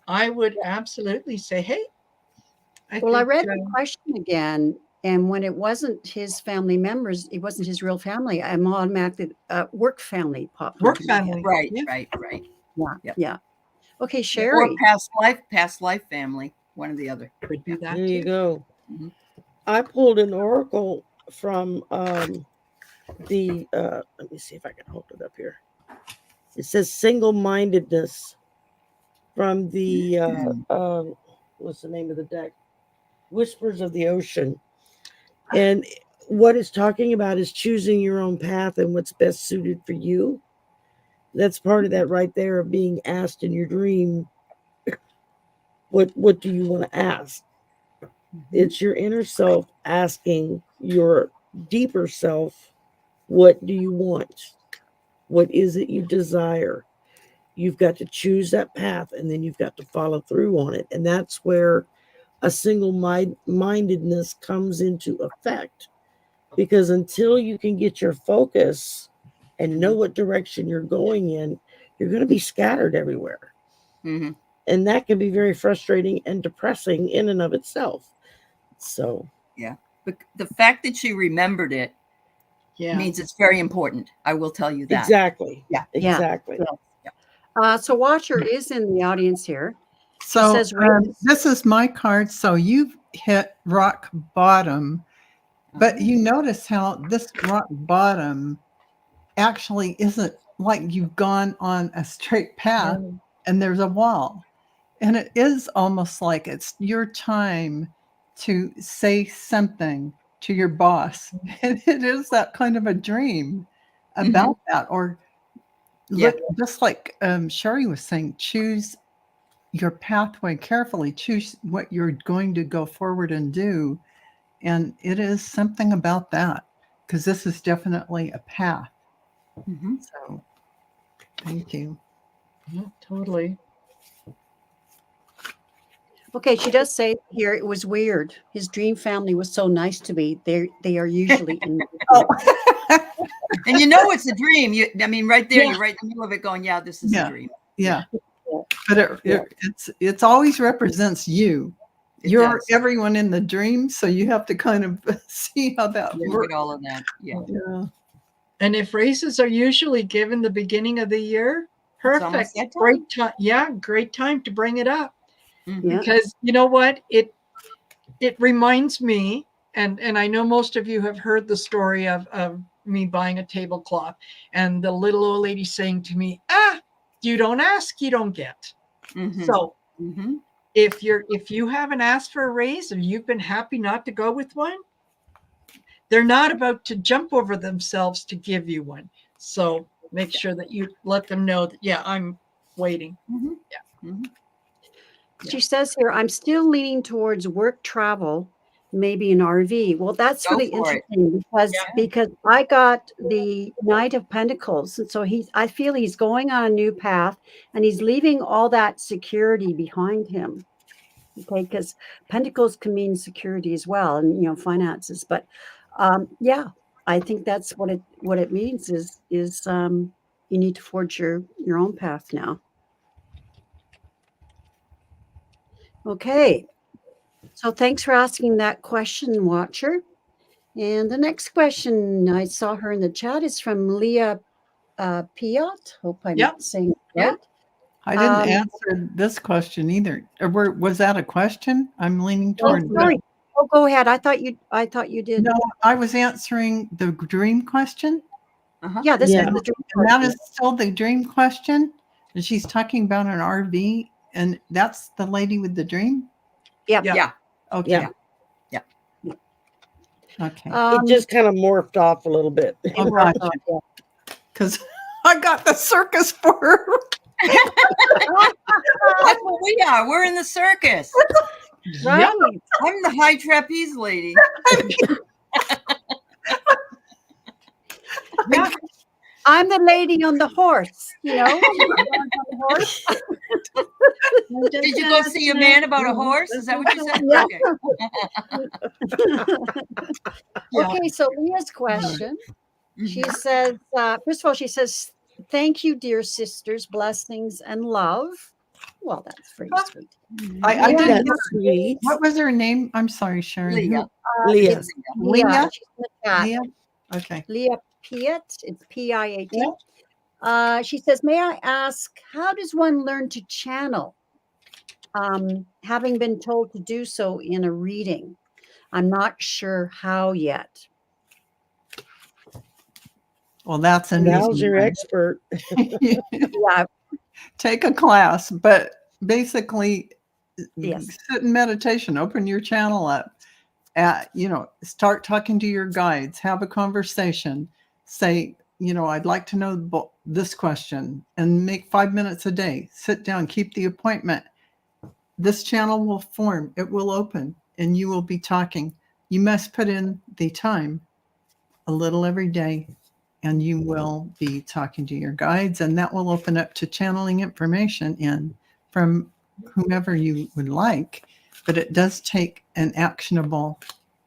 I would absolutely say, hey.
I read the question again, and when it wasn't his family members, it wasn't his real family. I'm automatically work family popped.
Work family.
Right.
Yeah.
Yep.
Yeah. Okay, Sherry.
Or past life family, one or the other.
Could be that.
There you go.
Mm-hmm.
I pulled an oracle from let me see if I can hold it up here. It says single-mindedness from the what's the name of the deck? Whispers of the Ocean. And what it's talking about is choosing your own path and what's best suited for you. That's part of that right there of being asked in your dream. What do you want to ask? It's your inner self asking your deeper self, what do you want? What is it you desire? You've got to choose that path and then you've got to follow through on it. And that's where a single-mindedness comes into effect. Because until you can get your focus and know what direction you're going in, you're going to be scattered everywhere.
Mm-hmm.
And that can be very frustrating and depressing in and of itself. So,
yeah. But the fact that she remembered it means it's very important. I will tell you that.
Exactly.
Yeah.
Exactly.
Yeah. So Watcher is in the audience here.
So this is my card. So you've hit rock bottom, but you notice how this rock bottom actually isn't like you've gone on a straight path and there's a wall. And it is almost like it's your time to say something to your boss. And it is that kind of a dream about that. Or look, just like Sherry was saying, choose your pathway carefully. Choose what you're going to go forward and do. And it is something about that, because this is definitely a path. So thank you.
Yeah, totally.
Okay, she does say here it was weird. His dream family was so nice to me. They are usually in.
Oh,
And you know it's a dream. I mean, right there,
Yeah.
you're right in the middle of it going, yeah, this is
Yeah.
a dream.
yeah. But it's always represents you.
It
You're
does.
everyone in the dream, so you have to kind of see how that
Look
works.
at all of that. Yeah.
Yeah.
And if raises are usually given the beginning of the year,
It's almost
perfect.
that time.
Great time. Yeah, great time to bring it up.
Mhm.
Yeah.
Because you know what? It reminds me, and I know most of you have heard the story of me buying a tablecloth and the little old lady saying to me, you don't ask, you don't get.
Mhm.
So
Mhm.
if you haven't asked for a raise or you've been happy not to go with one, they're not about to jump over themselves to give you one. So make sure that you let them know that, yeah, I'm waiting.
Mhm.
Yeah.
Mhm.
She says here, I'm still leaning towards work travel, maybe an RV. Well, that's
Go
really
for it.
interesting because
Yeah.
because I got the Knight of Pentacles, and so I feel he's going on a new path, and he's leaving all that security behind him. Okay, because Pentacles can mean security as well, and finances. But yeah, I think that's what it means is you need to forge your own path now. Okay. So thanks for asking that question, Watcher. And the next question, I saw her in the chat, is from Leah Piot. Hope I'm
Yep.
saying it
Yeah.
right.
I didn't answer this question either. Or was that a question? I'm leaning
Oh,
toward.
sorry. Oh, go ahead. I thought you did.
No, I was answering the dream question.
Uh-huh.
Yeah, this is
Yeah.
the dream
And that
question.
is still the dream question. And she's talking about an RV, and that's the lady with the dream.
Yep.
Yeah.
Yeah.
Okay.
Yeah.
Okay.
It just kind of morphed off a little bit.
Oh, gotcha. Because I got the circus for her.
That's what we are. We're in the circus.
Right.
I'm the high trapeze lady.
Yeah.
I'm the lady on the horse, on the horse.
Did you go see a man about a horse? Is that what you said?
Yeah.
Okay.
Yeah.
Okay, so Leah's question. She
Mhm.
says, first of all, she says, thank you, dear sisters, blessings and love. Well, that's very sweet.
I
Yeah,
didn't.
That's sweet.
What was her name? I'm sorry, Sharon.
Leah.
Leah.
It's
Leah?
Leah. She's in the chat.
Leah? Okay.
Leah Piet. It's Piat. She says, may I ask, how does one learn to channel? Having been told to do so in a reading. I'm not sure how yet.
Well, that's an
Now's
easy
your
one.
expert.
Yeah.
Take a class, but basically
Yes.
sit in meditation, open your channel up, start talking to your guides, have a conversation, say, I'd like to know this question, and make 5 minutes a day. Sit down, keep the appointment. This channel will form, it will open, and you will be talking. You must put in the time, a little every day, and you will be talking to your guides, and that will open up to channeling information in from whomever you would like. But it does take an actionable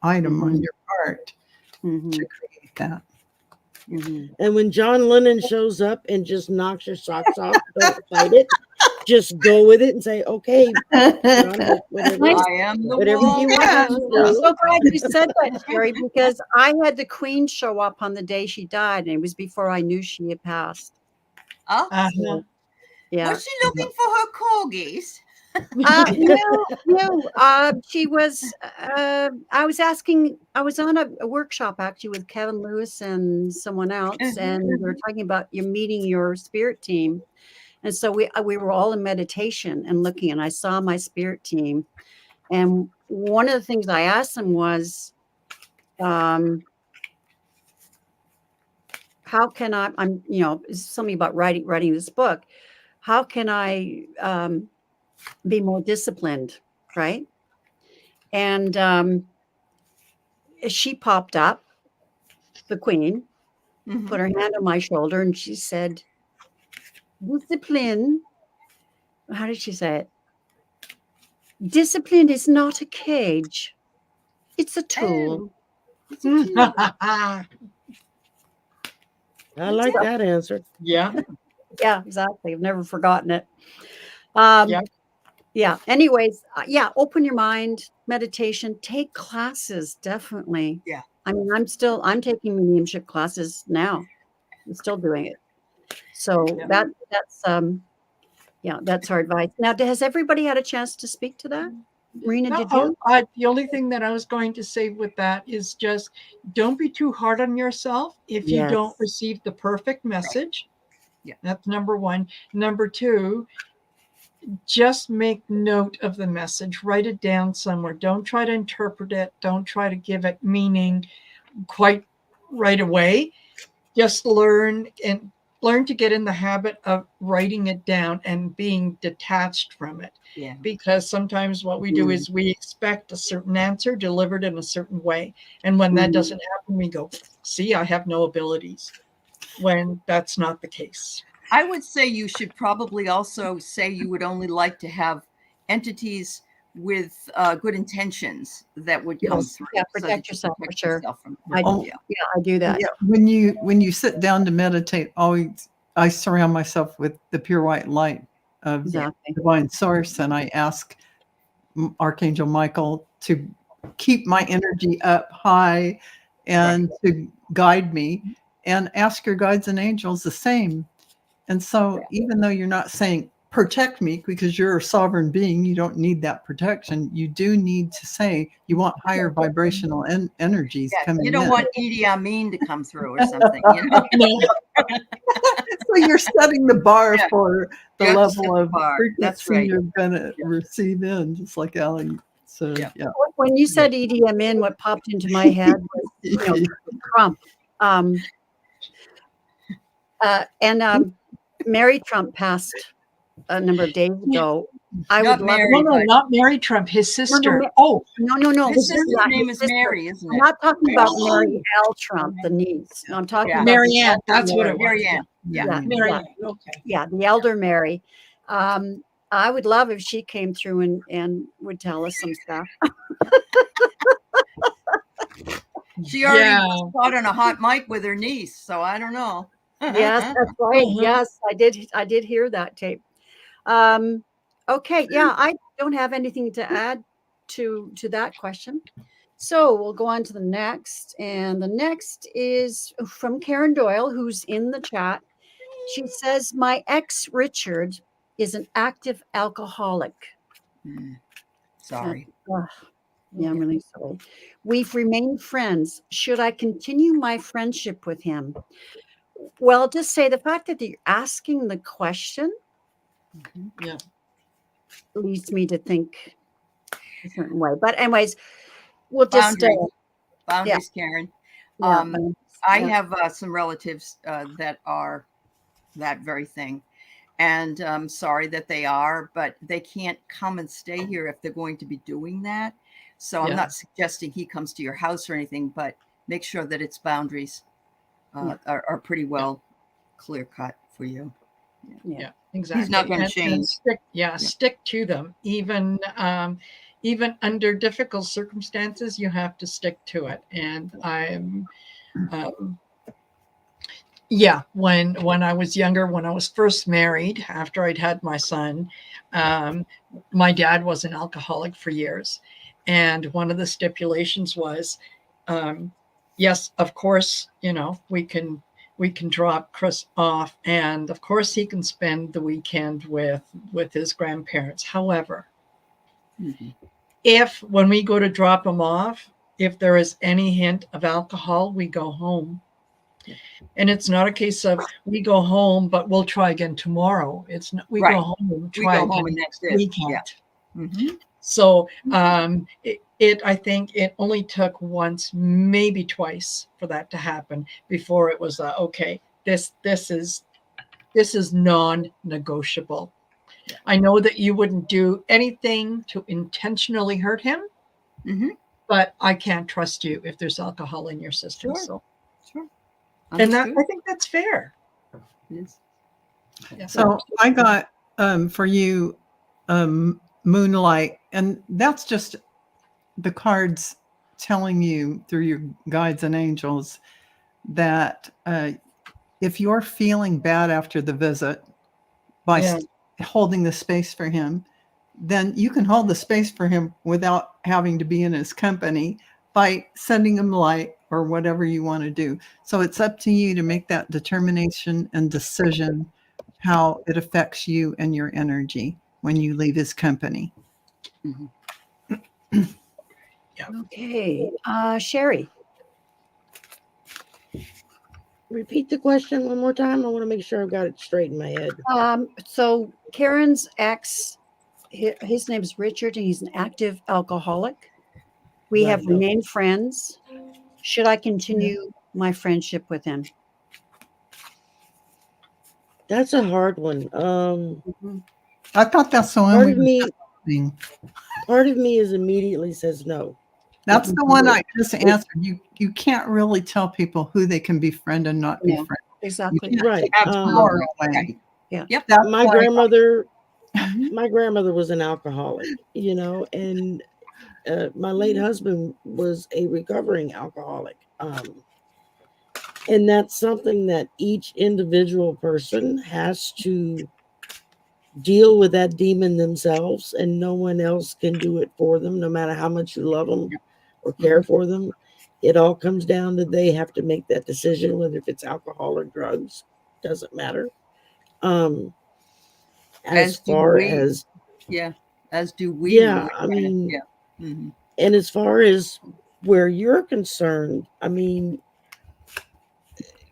item on your part to create that.
And when John Lennon shows up and just knocks your socks off, don't fight it. Just go with it and say, okay, John, whatever
I am the
you
wolf.
want
I'm
to do.
so glad you said that, Sherry, because I had the Queen show up on the day she died, and it was before I knew she had passed.
Oh,
Uh-huh.
Yeah.
was she looking for her corgis?
No. She was. I was on a workshop actually with Kevin Lewis and someone else, and we were talking about you meeting your spirit team, and so we were all in meditation and looking, and I saw my spirit team, and one of the things I asked them was, how can I'm something about writing this book. How can I be more disciplined, right? And she popped up, the Queen, put her hand on my shoulder, and she said, discipline, how did she say it? Discipline is not a cage. It's a tool.
Oh, it's a tool.
I like that answer.
Yeah.
Yeah, exactly. I've never forgotten it. Um, Yeah. Anyways, yeah, open your mind, meditation, take classes, definitely.
Yeah.
I mean, I'm taking mediumship classes now. I'm still doing it. So
Yeah.
that's our advice. Now, has everybody had a chance to speak to that? Marina,
No,
did you?
the only thing that I was going to say with that is just don't be too hard on yourself if you don't
Yes.
receive the perfect message.
Yeah.
That's number one. Number two, just make note of the message, write it down somewhere. Don't try to interpret it. Don't try to give it meaning quite right away. Just learn to get in the habit of writing it down and being detached from it.
Yeah.
Because sometimes what we do is we expect a certain answer delivered in a certain way. And when that doesn't happen, we go, see, I have no abilities, when that's not the case.
I would say you should probably also say you would only like to have entities with good intentions that would come
Yes.
through.
Yeah,
so that
protect
you
yourself for
protect
sure.
yourself from
I do that.
Yeah, when you sit down to meditate, always I surround myself with the pure white light of
Exactly.
divine source, and I ask Archangel Michael to keep my energy up high and to guide me, and ask your guides and angels the same. And so even though you're not saying protect me because you're a sovereign being, you don't need that protection. You do need to say you want higher vibrational energies coming in.
You don't want Idi Amin to come through or something. You know?
So you're setting the bar for the level of frequency you're going to receive in, just like Aley said. Yeah.
When you said Idi Amin, what popped into my head was Trump. Mary Trump passed a number of days ago. I would love
not Mary Trump, his sister.
No.
His sister's name is Mary, isn't it?
I'm not talking about Mary L. Trump, the niece. No, I'm talking about
Mary Ann. That's what it was.
Mary Ann.
Mary Ann. Okay.
Yeah, the elder Mary. I would love if she came through and would tell us some stuff.
She already was caught on a hot mic with her niece, so I don't know.
Yes, that's right. Yes, I did hear that tape. Okay, yeah, I don't have anything to add to that question. So we'll go on to the next. And the next is from Karen Doyle, who's in the chat. She says, my ex Richard is an active alcoholic.
Sorry.
Yeah, I'm really sorry. We've remained friends. Should I continue my friendship with him? Well, I'll just say the fact that you're asking the question leads me to think a certain way. But anyways, we'll just
boundaries, Karen. I have some relatives that are that very thing. And I'm sorry that they are, but they can't come and stay here if they're going to be doing that. So I'm not suggesting he comes to your house or anything, but make sure that its boundaries are pretty well clear cut for you.
Yeah, exactly.
He's not going to change.
Stick to them. Even under difficult circumstances, you have to stick to it. And I'm when I was younger, when I was first married, after I'd had my son, my dad was an alcoholic for years. And one of the stipulations was, yes, of course, we can drop Chris off, and of course he can spend the weekend with his grandparents. However, if when we go to drop him off, if there is any hint of alcohol, we go home. And it's not a case of we go home, but we'll try again tomorrow. It's not, we go home, try again
next day.
We can't. So I think it only took once, maybe twice, for that to happen before it was okay. This is non-negotiable. I know that you wouldn't do anything to intentionally hurt him, but I can't trust you if there's alcohol in your system.
Sure.
And I think that's fair.
Yes.
Yeah.
So I got for you Moonlight, and that's just the cards telling you through your guides and angels that if you're feeling bad after the visit by holding the space for him, then you can hold the space for him without having to be in his company by sending him light or whatever you want to do. So it's up to you to make that determination and decision how it affects you and your energy when you leave his company.
Okay. Sherry.
Repeat the question one more time. I want to make sure I've got it straight in my head.
So Karen's ex, his name's Richard, and he's an active alcoholic. We have
Right.
remained friends. Should I continue my friendship with him?
That's a hard one.
I thought that's the one
Part
we
of
were
me,
discussing.
part of me is immediately says no.
That's the one I just answered. You can't really tell people who they can befriend and not
No.
befriend.
Exactly.
Right.
Absolutely.
Away.
Yeah.
Yep.
That's
My
why-
grandmother,
Mhm.
my grandmother was an alcoholic, and my late husband was a recovering alcoholic. And that's something that each individual person has to deal with, that demon themselves, and no one else can do it for them, no matter how much you love them or care for them. It all comes down to they have to make that decision, whether if it's alcohol or drugs, doesn't matter. As
do
far
we.
as
As do we. when
yeah,
we're
I
trying to-
mean,
yeah. Mhm.
and as far as where you're concerned, I mean,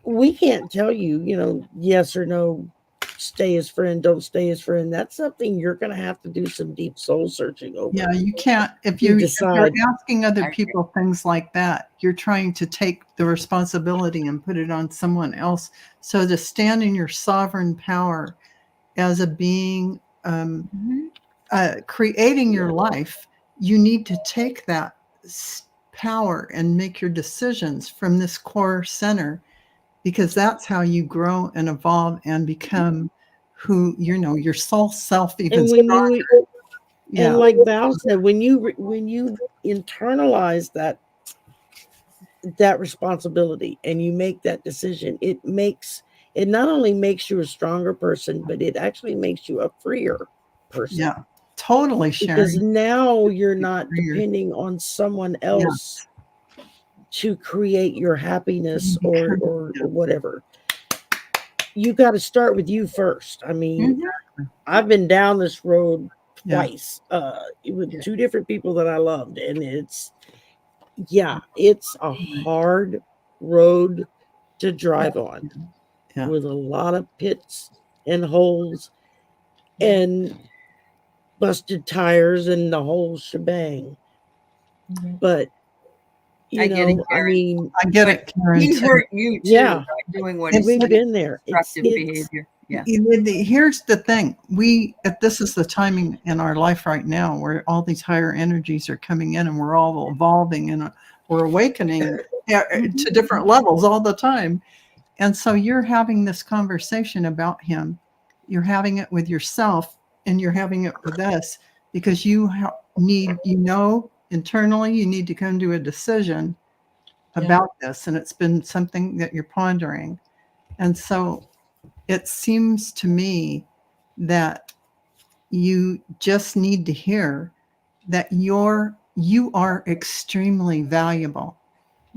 we can't tell you, yes or no, stay as friend, don't stay as friend. That's something you're going to have to do some deep soul searching over.
Yeah, you can't. If
You
you're
decide.
asking other
I agree.
people things like that, you're trying to take the responsibility and put it on someone else. So to stand in your sovereign power as a being creating your life, you need to take that power and make your decisions from this core center, because that's how you grow and evolve and become who your soul self even
And when
stronger.
you
Yeah.
and like Val said, when you internalize that responsibility and you make that decision, it not only makes you a stronger person, but it actually makes you a freer person.
Yeah, totally, Sharon.
Because now you're not
Freer.
depending on someone else to create your happiness or whatever. You got to start with you first. I mean, I've been down this road twice with two different people that I loved, and it's a hard road to drive on with a lot of pits and holes and busted tires and the whole shebang. But
I get it,
I
Karen.
mean,
I get it, Karen.
He
too.
hurt you too
Yeah.
by doing what
and
he
we've
said.
been there.
Destructive behavior. Yeah.
Here's the thing. This is the timing in our life right now where all these higher energies are coming in and we're all evolving and we're awakening to different levels all the time. And so you're having this conversation about him. You're having it with yourself and you're having it with us because you need, internally, you need to come to a decision about this. And it's been something that you're pondering. And so it seems to me that you just need to hear that you are extremely valuable.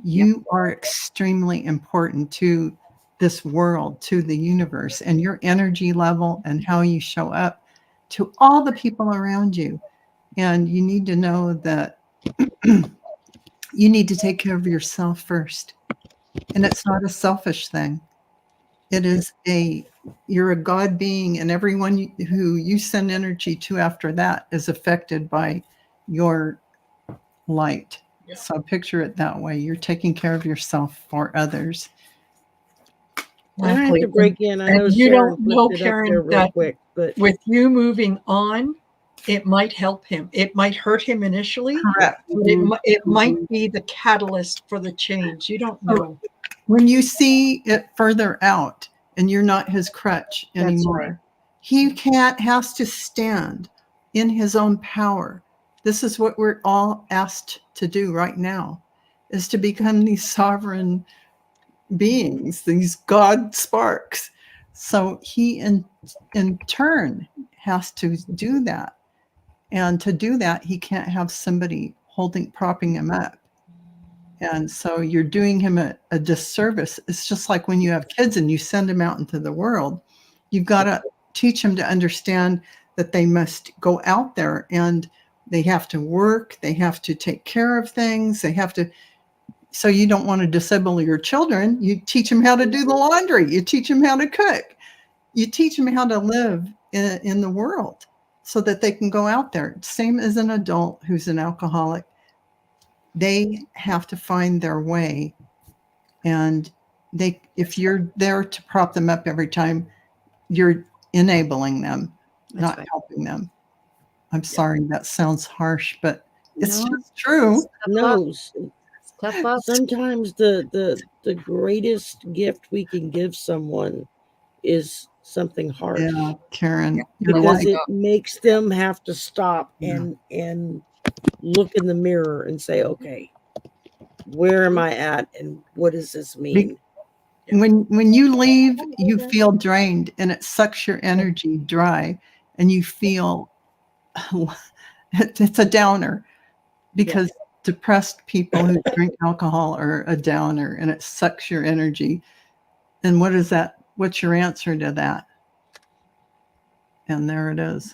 You are extremely important to this world, to the universe, and your energy level and how you show up to all the people around you. And you need to know that you need to take care of yourself first. And it's not a selfish thing. It is you're a God being, and everyone who you send energy to after that is affected by your light. Yeah. So picture it that way. You're taking care of yourself for others.
I have to break in. I know
you
Sharon
don't know,
flipped it up
Karen,
there real
that
quick, but
with you moving on, it might help him. It might hurt him initially,
Correct.
but it might be the catalyst for the change. You don't know.
When you see it further out and you're not his crutch
That's
anymore.
right.
He has to stand in his own power. This is what we're all asked to do right now, is to become these sovereign beings, these God sparks. So he in turn has to do that. And to do that, he can't have somebody propping him up. And so you're doing him a disservice. It's just like when you have kids and you send them out into the world, you've got to teach them to understand that they must go out there and they have to work, they have to take care of things, they have to. So you don't want to disable your children. You teach them how to do the laundry. You teach them how to cook. You teach them how to live in the world so that they can go out there. Same as an adult who's an alcoholic. They have to find their way. And if you're there to prop them up every time, you're enabling them, not helping them. I'm sorry, that sounds harsh, but it's just true.
No, sometimes the greatest gift we can give someone is something harsh.
Yeah, Karen,
because it makes them have to stop and look in the mirror and say, okay, where am I at and what does this mean?
When you leave, you feel drained and it sucks your energy dry, and you feel it's a downer, because depressed people who drink alcohol are a downer and it sucks your energy. And what is that? What's your answer to that? And there it is.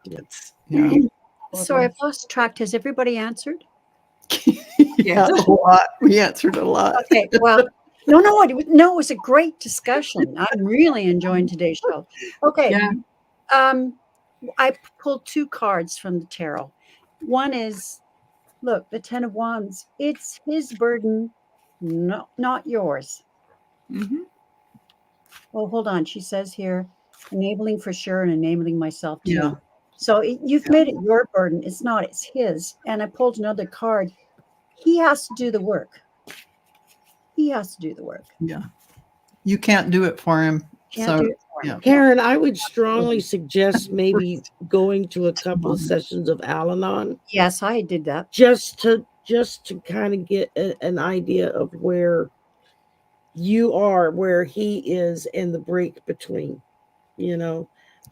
It's
Sorry, I've lost track. Has everybody answered?
Yeah, a lot. We answered a lot.
Okay, well, no, it was a great discussion. I'm really enjoying today's show. Okay, I pulled 2 cards from the tarot. One is, look, the 10 of Wands. It's his burden, no, not yours. Oh, hold on. She says here, enabling for sure and enabling myself too.
Yeah.
So you've made it your burden. It's not, it's his. And I pulled another card. He has to do the work. He has to do the work.
Yeah. You can't do it for him.
Can't do it for him.
Karen, I would strongly suggest maybe going to a couple of sessions of Al-Anon.
Yes, I did that.
Just to kind of get an idea of where you are, where he is, and the break between, But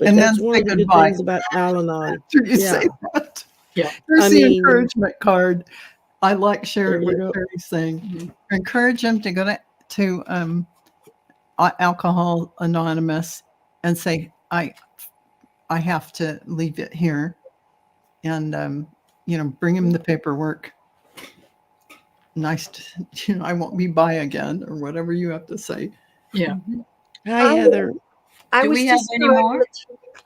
And
that's
then
one
say
of the good
goodbye.
things about Al-Anon.
Say that.
Yeah.
There's the encouragement card. I like sharing what Sherry's saying.
Mm-hmm.
Encourage him to go to Alcohol Anonymous and say, I have to leave it here, and bring him the paperwork. Nice to, I won't be by again, or whatever you have to say.
Yeah.
Hi, Heather.
Do we have any more?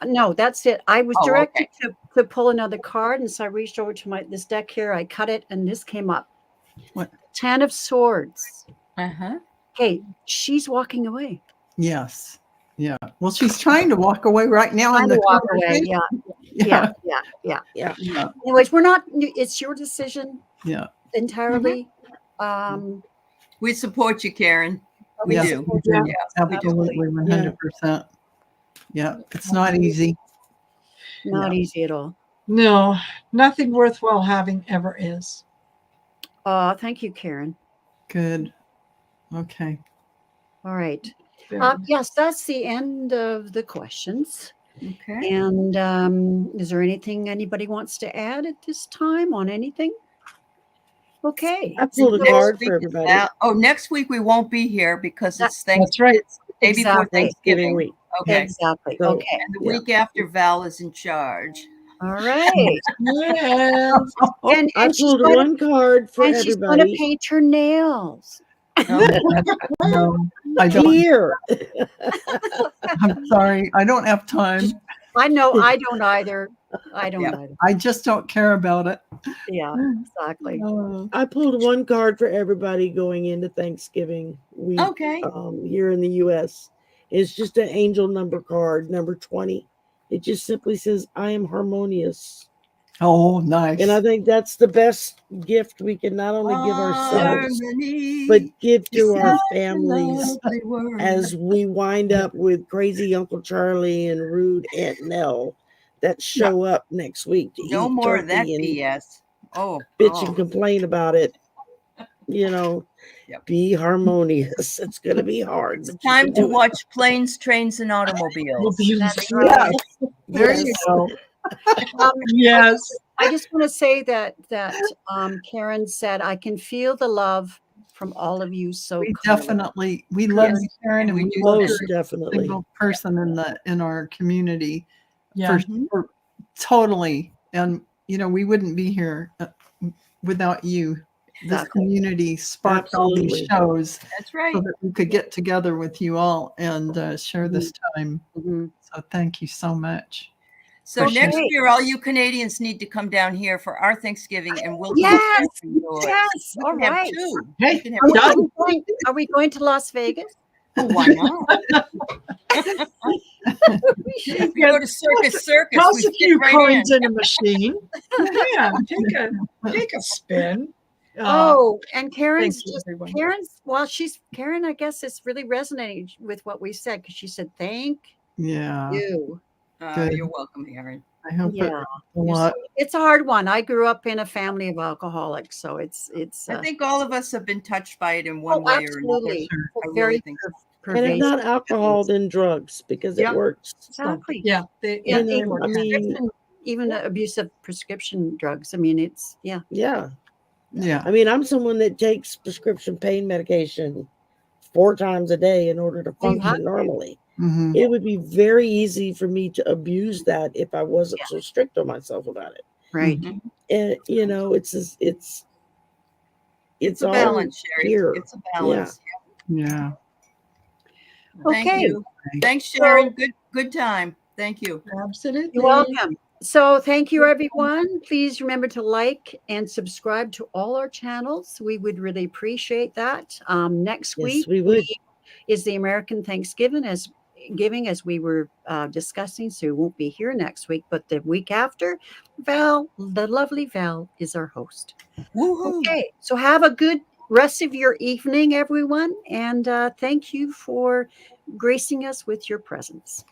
No, that's it. I was
Oh,
directed to pull another card, and so I reached over to this deck here. I cut it, and this came up.
What?
10 of Swords.
Uh-huh.
Okay, she's walking away.
Yes. Yeah. Well, she's trying to walk away right now.
Trying to walk away. Yeah. Anyways, we're not. It's your decision.
Yeah.
Entirely.
We support you, Karen. We
Yeah,
do.
we do.
Yeah,
Absolutely, 100%. Yeah, it's not easy.
Not easy at all.
No, nothing worthwhile having ever is.
Thank you, Karen.
Good. Okay.
All right.
Very
Yes, that's the end of the questions.
Okay.
And is there anything anybody wants to add at this time on anything? Okay.
I pulled a card for everybody.
Next week we won't be here because it's
That's right.
day before Thanksgiving
week.
Okay.
Exactly.
So,
Okay.
And the week after, Val is in charge.
All right.
Yes.
and
I
she's
pulled
gonna,
one card for
and she's going to
everybody.
paint her nails.
No, I don't.
Here.
I'm sorry. I don't have time.
I know. I don't either. I don't either.
I just don't care about it.
Yeah, exactly.
I pulled one card for everybody going into Thanksgiving week.
Okay.
Here in the U.S. It's just an angel number card, number 20. It just simply says, I am harmonious.
Oh, nice.
And I think that's the best gift we can not only give ourselves, but give to our families as we wind up with crazy Uncle Charlie and rude Aunt Nell that show up next week to
No
eat
more of that
turkey and
BS. Oh,
bitch and complain about it. You know,
Yep.
be harmonious. It's going to be hard.
It's
but you
time
can
to
do it.
watch Planes, Trains, and Automobiles.
That's
Yeah.
right.
There
Yes.
you go.
Yes.
I just want to say that Karen said, I can feel the love from all of you so
We
clearly.
definitely we love
Yes.
you, Karen, and
We
we
do
love
Most
every
definitely.
single person in our community
Yeah.
for totally. And we wouldn't be here without you. This
Exactly.
community sparked all these
Absolutely.
shows
That's right.
so that we could get together with you all and share this time.
Mhm.
So thank you so much.
So
Okay.
next year, all you Canadians need to come down here for our Thanksgiving, and we'll
Yes,
come to yours.
yes,
We
all
can have
right.
two.
Hey,
We can have
Are we,
done.
are we going to Las Vegas?
Oh, why not? We go to Circus.
Toss
We
a
fit
few
right
coins
in.
in a machine. Yeah, take a spin.
Oh, and Karen's
thank you,
just
everyone.
Karen, I guess it's really resonating with what we said because she said thank
Yeah.
you.
Good.
You're welcome, Aaron.
I hope
Yeah.
it a lot.
It's a hard one. I grew up in a family of alcoholics, so it's
I think all of us have been touched by it in
oh,
one way or another.
absolutely.
Sure.
I really
Very
think so.
And if
pervasive.
not alcohol, then drugs, because it
Yeah.
works.
Exactly.
Yeah,
Yeah,
You know, I mean,
even abuse of prescription drugs. I mean, it's
yeah.
Yeah.
I mean, I'm someone that takes prescription pain medication 4 times a day in order to
Oh, you have
function normally.
Mhm.
It would be very easy for me to abuse that if I wasn't so strict on myself about it.
right.
Mhm.
And it's
It's a
all
balance, Sherry.
here.
It's a balance.
Yeah.
Thank
Okay.
you. Thanks, Sharon. Good time. Thank you.
Absolutely.
You're welcome. So thank you, everyone. Please remember to like and subscribe to all our channels. We would really appreciate that. Next
Yes,
week
we would.
is the American Thanksgiving as we were discussing, so we won't be here next week, but the week after, Val, the lovely Val, is our host.
Woohoo.
Okay, so have a good rest of your evening, everyone, and thank you for gracing us with your presence.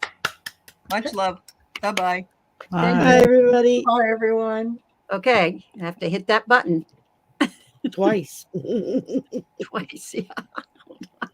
Much love. Bye-bye.
Thank
Hi,
you.
everybody.
Bye, everyone.
Okay, I have to hit that button
Twice.
twice. Yeah.